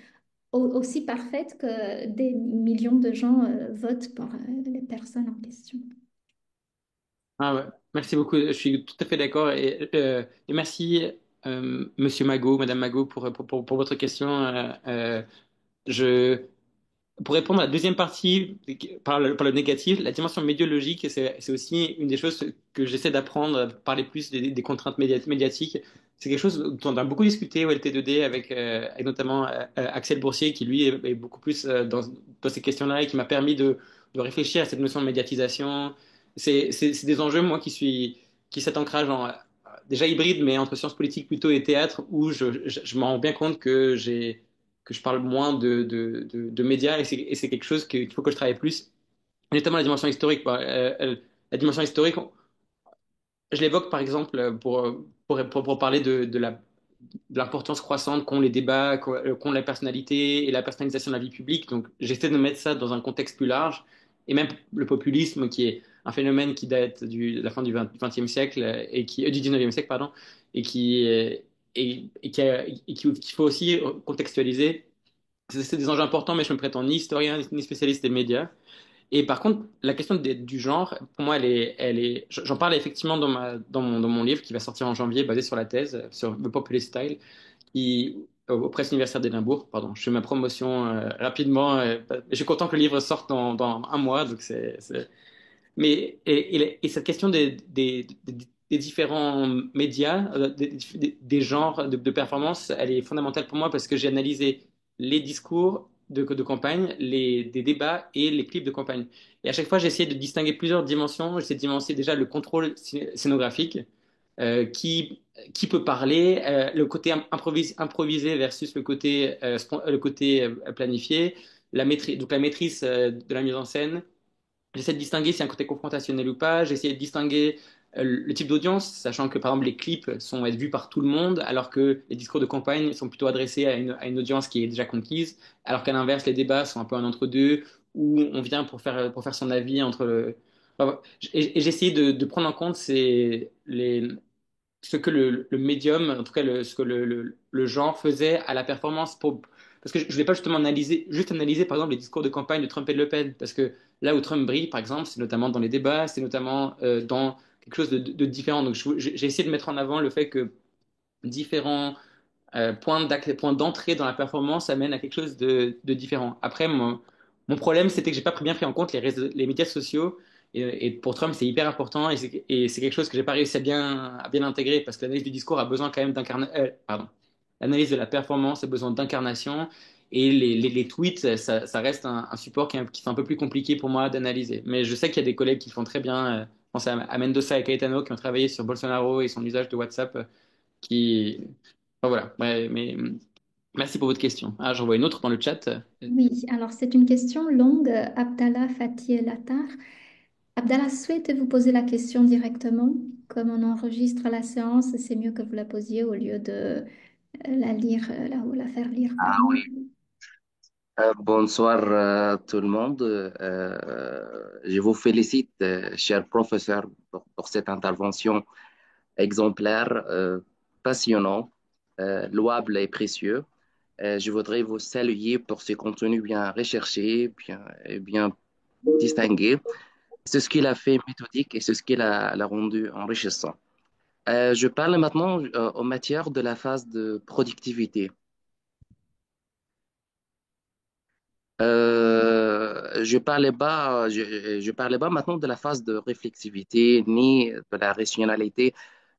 Speaker 2: aussi parfaite que des millions de gens votent pour les personnes en question.
Speaker 3: Ah ouais. Merci beaucoup, je suis tout à fait d'accord. Et merci, Monsieur Magot, Madame Magot, pour votre question. Je, pour répondre à la deuxième partie, par le négatif, la dimension médiologique, c'est aussi une des choses que j'essaie d'apprendre, parler plus des contraintes médiatiques. C'est quelque chose dont on a beaucoup discuté au LT2D avec notamment Axel Boursier, qui lui est beaucoup plus dans ces questions-là et qui m'a permis de réfléchir à cette notion de médiatisation. C'est des enjeux, moi, qui cet ancrage déjà hybride, mais entre sciences politiques plutôt et théâtre, où je me rends bien compte que je parle moins de médias, et c'est quelque chose qu'il faut que je travaille plus, notamment la dimension historique. La dimension historique, je l'évoque par exemple pour parler de l'importance croissante qu'ont les débats, qu'ont la personnalité et la personnalisation de la vie publique. Donc j'essaie de mettre ça dans un contexte plus large. et même le populisme, qui est un phénomène qui date de la fin du 20e siècle et du 19e siècle, pardon, et qu'il faut aussi contextualiser. C'est des enjeux importants, mais je me prétends ni historien ni spécialiste des médias. Et par contre, la question du genre, pour moi, j'en parle effectivement dans mon livre qui va sortir en janvier, basé sur la thèse, sur le populist style, aux presses universitaires d'Édimbourg. Pardon, je fais ma promotion rapidement. Je suis content que le livre sorte dans un mois, donc mais et cette question des différents médias, des genres de performance, elle est fondamentale pour moi parce que j'ai analysé les discours de campagne, des débats et les clips de campagne. Et à chaque fois, j'ai essayé de distinguer plusieurs dimensions. J'essaie de différencier déjà le contrôle scénographique, qui peut parler, le côté improvisé versus le côté planifié, donc la maîtrise de la mise en scène. J'essaie de distinguer si y a un côté confrontationnel ou pas. J'essaie de distinguer le type d'audience, sachant que par exemple les clips sont être vus par tout le monde, alors que les discours de campagne sont plutôt adressés à une audience qui est déjà conquise, alors qu'à l'inverse, les débats sont un peu un entre-deux, où on vient pour faire son avis entre le... Enfin, et j'ai essayé de prendre en compte ce que le médium, en tout cas ce que le genre faisait à la performance parce que je ne voulais pas justement juste analyser par exemple les discours de campagne de Trump et de Le Pen, parce que là où Trump brille, par exemple, c'est notamment dans les débats, c'est notamment dans quelque chose de différent. Donc j'ai essayé de mettre en avant le fait que différents point d'entrée dans la performance amène à quelque chose de différent. Après, mon problème, c'était que j'ai pas bien pris en compte les médias sociaux. Et pour Trump, c'est hyper important et c'est quelque chose que j'ai pas réussi à bien intégrer parce que l'analyse du discours a besoin quand même pardon. L'analyse de la performance a besoin d'incarnation et les tweets, ça reste un support qui est un peu plus compliqué pour moi d'analyser. Mais je sais qu'il y a des collègues qui le font très bien. Je pense à Mendoza et Caetano qui ont travaillé sur Bolsonaro et son usage de WhatsApp qui, enfin, voilà. Ouais, mais merci pour votre question. Ah, j'en vois une autre dans le chat.
Speaker 2: Oui, alors c'est une question longue. Abdallah Fatih El Attar. Abdallah, souhaitez-vous poser la question directement? Comme on enregistre la séance, c'est mieux que vous la posiez au lieu de la lire là ou la faire lire par nous.
Speaker 8: Bonsoir tout le monde. Je vous félicite, cher professeur, pour cette intervention exemplaire, passionnant, louable et précieux. Je voudrais vous saluer pour ce contenu bien recherché, bien distingué. C'est ce qu'il a fait méthodique et c'est ce qu'il l'a rendu enrichissant. Je parle maintenant en matière de la phase de productivité. Je parlais pas maintenant de la phase de réflexivité ni de la rationalité,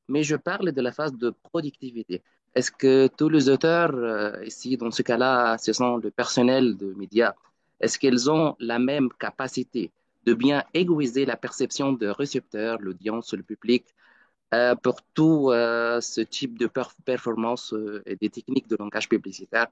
Speaker 8: mais je parle de la phase de productivité. Est-ce que tous les auteurs, ici, dans ce cas-là, ce sont le personnel de médias, est-ce qu'ils ont la même capacité de bien aiguiser la perception de récepteur, l'audience, le public, pour tout ce type de performance et des techniques de langage publicitaire?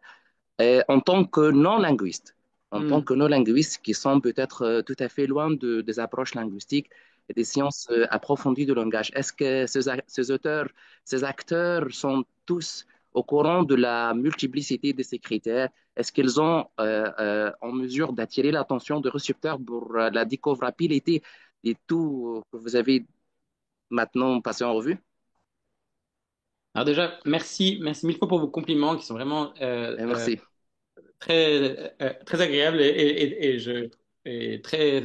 Speaker 8: En tant que non-linguiste, en tant
Speaker 3: Hmm.
Speaker 8: que non-linguiste qui sont peut-être tout à fait loin des approches linguistiques et des sciences approfondies du langage, est-ce que ces auteurs, ces acteurs sont tous au courant de la multiplicité de ces critères? Est-ce qu'ils sont en mesure d'attirer l'attention de récepteurs pour la découvrabilité de tout que vous avez maintenant passé en revue?
Speaker 3: Alors déjà, merci mille fois pour vos compliments qui sont vraiment
Speaker 8: Merci.
Speaker 3: très agréables et très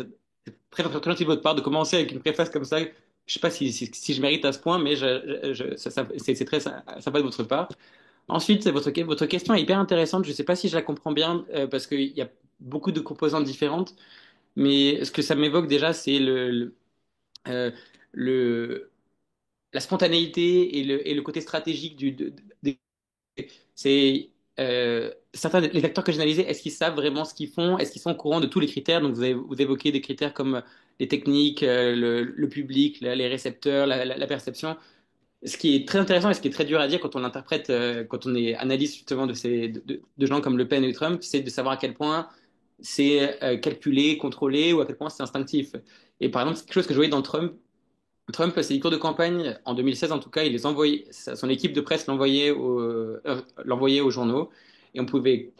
Speaker 3: gentil de votre part de commencer avec une préface comme ça. Je sais pas si je mérite à ce point, mais c'est très sympa de votre part. Ensuite, votre question est hyper intéressante. Je ne sais pas si je la comprends bien parce qu'il y a beaucoup de composantes différentes, mais ce que ça m'évoque déjà, c'est euh, le, la spontanéité et le côté stratégique c'est certains les acteurs que j'ai analysés, est-ce qu'ils savent vraiment ce qu'ils font? Est-ce qu'ils sont au courant de tous les critères? Donc vous évoquez des critères comme les techniques, le public, les récepteurs, la perception. Ce qui est très intéressant et ce qui est très dur à dire quand on interprète, quand on est analyste justement de gens comme Le Pen et Trump, c'est de savoir à quel point c'est calculé, contrôlé ou à quel point c'est instinctif. Et par exemple, c'est quelque chose que je voyais dans Trump, ses discours de campagne, en 2016 en tout cas, il les envoyait, son équipe de presse l'envoyait l'envoyait aux journaux. et on pouvait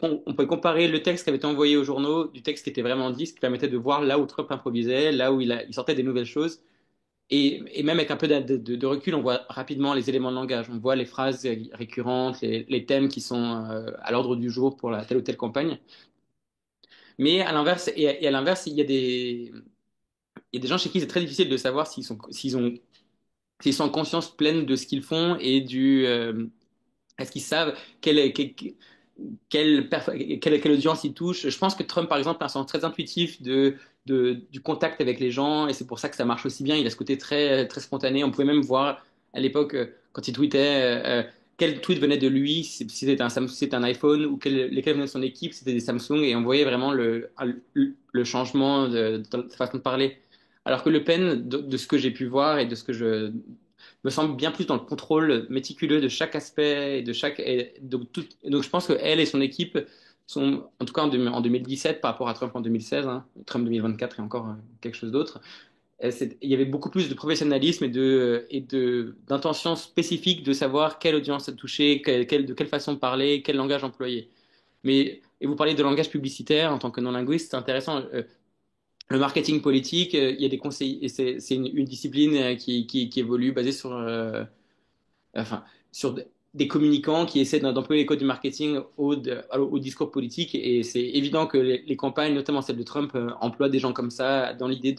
Speaker 3: comparer le texte qui avait été envoyé aux journaux du texte qui était vraiment dit, ce qui permettait de voir là où Trump improvisait, là où il sortait des nouvelles choses. Et même avec un peu de recul, on voit rapidement les éléments de langage. On voit les phrases récurrentes, les thèmes qui sont à l'ordre du jour pour telle ou telle campagne. Mais à l'inverse, et à l'inverse, il y a des gens chez qui c'est très difficile de savoir s'ils sont en conscience pleine de ce qu'ils font et est-ce qu'ils savent quelle audience il touche. Je pense que Trump, par exemple, a un sens très intuitif du contact avec les gens et c'est pour ça que ça marche aussi bien. Il a ce côté très, très spontané. On pouvait même voir à l'époque, quand il tweetait, quel tweet venait de lui, si c'était un iPhone ou lesquels venaient de son équipe, c'était des Samsung et on voyait vraiment le changement de sa façon de parler. Alors que Le Pen, de ce que j'ai pu voir et de ce que je me semble bien plus dans le contrôle méticuleux de chaque aspect et donc je pense que elle et son équipe sont, en tout cas en 2017 par rapport à Trump en 2016, hein, Trump 2024 et encore quelque chose d'autre, il y avait beaucoup plus de professionnalisme d'intention spécifique de savoir quelle audience toucher, de quelle façon parler, quel langage employer. Et vous parlez de langage publicitaire en tant que non-linguiste, c'est intéressant. Le marketing politique, il y a des conseils, et c'est une discipline qui évolue basée enfin, sur des communicants qui essaient d'employer les codes du marketing au discours politique. Et c'est évident que les campagnes, notamment celle de Trump, emploient des gens comme ça dans l'idée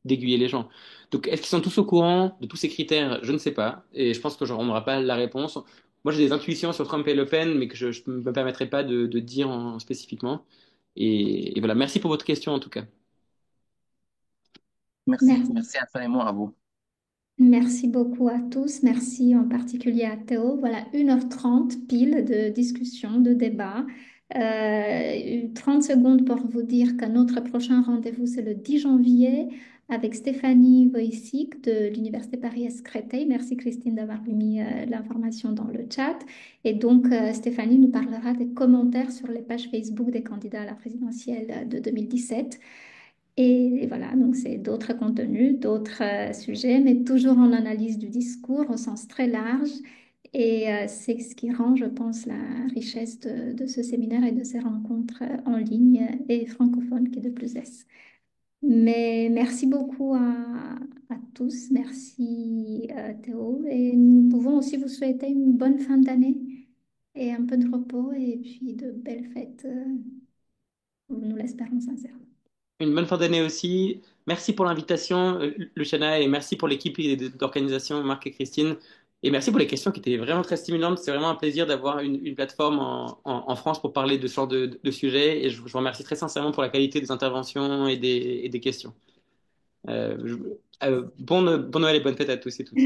Speaker 3: d'aiguiller les gens. Donc, est-ce qu'ils sont tous au courant de tous ces critères? Je ne sais pas. Et je pense que on n'aura pas la réponse. Moi, j'ai des intuitions sur Trump et Le Pen, mais que je ne me permettrai pas de dire spécifiquement. Et voilà. Merci pour votre question, en tout cas.
Speaker 8: Merci,
Speaker 2: Merci.
Speaker 8: merci infiniment à vous.
Speaker 2: Merci beaucoup à tous. Merci en particulier à Théo. Voilà, 1h30 pile de discussion, de débat. 30 secondes pour vous dire que notre prochain rendez-vous, c'est le 10 janvier avec Stéphanie Wojcik de l'Université Paris-Créteil. Merci Christine d'avoir mis l'information dans le chat. Et donc, Stéphanie nous parlera des commentaires sur les pages Facebook des candidats à la présidentielle de 2017. Et voilà, donc c'est d'autres contenus, d'autres sujets, mais toujours en analyse du discours au sens très large. Et c'est ce qui rend, je pense, la richesse de ce séminaire et de ces rencontres en ligne et francophones qui de plus est. Mais merci beaucoup à tous. Merci Théo. Et nous pouvons aussi vous souhaiter une bonne fin d'année et un peu de repos et puis de belles fêtes. Nous l'espérons sincèrement.
Speaker 3: Une bonne fin d'année aussi. Merci pour l'invitation, Luciana, et merci pour l'équipe d'organisation, Marc et Christine. Et merci pour les questions qui étaient vraiment très stimulantes. C'est vraiment un plaisir d'avoir une plateforme en France pour parler de ce genre de sujets. Et je vous remercie très sincèrement pour la qualité des interventions et des questions. Bon Noël et bonne fête à tous et toutes.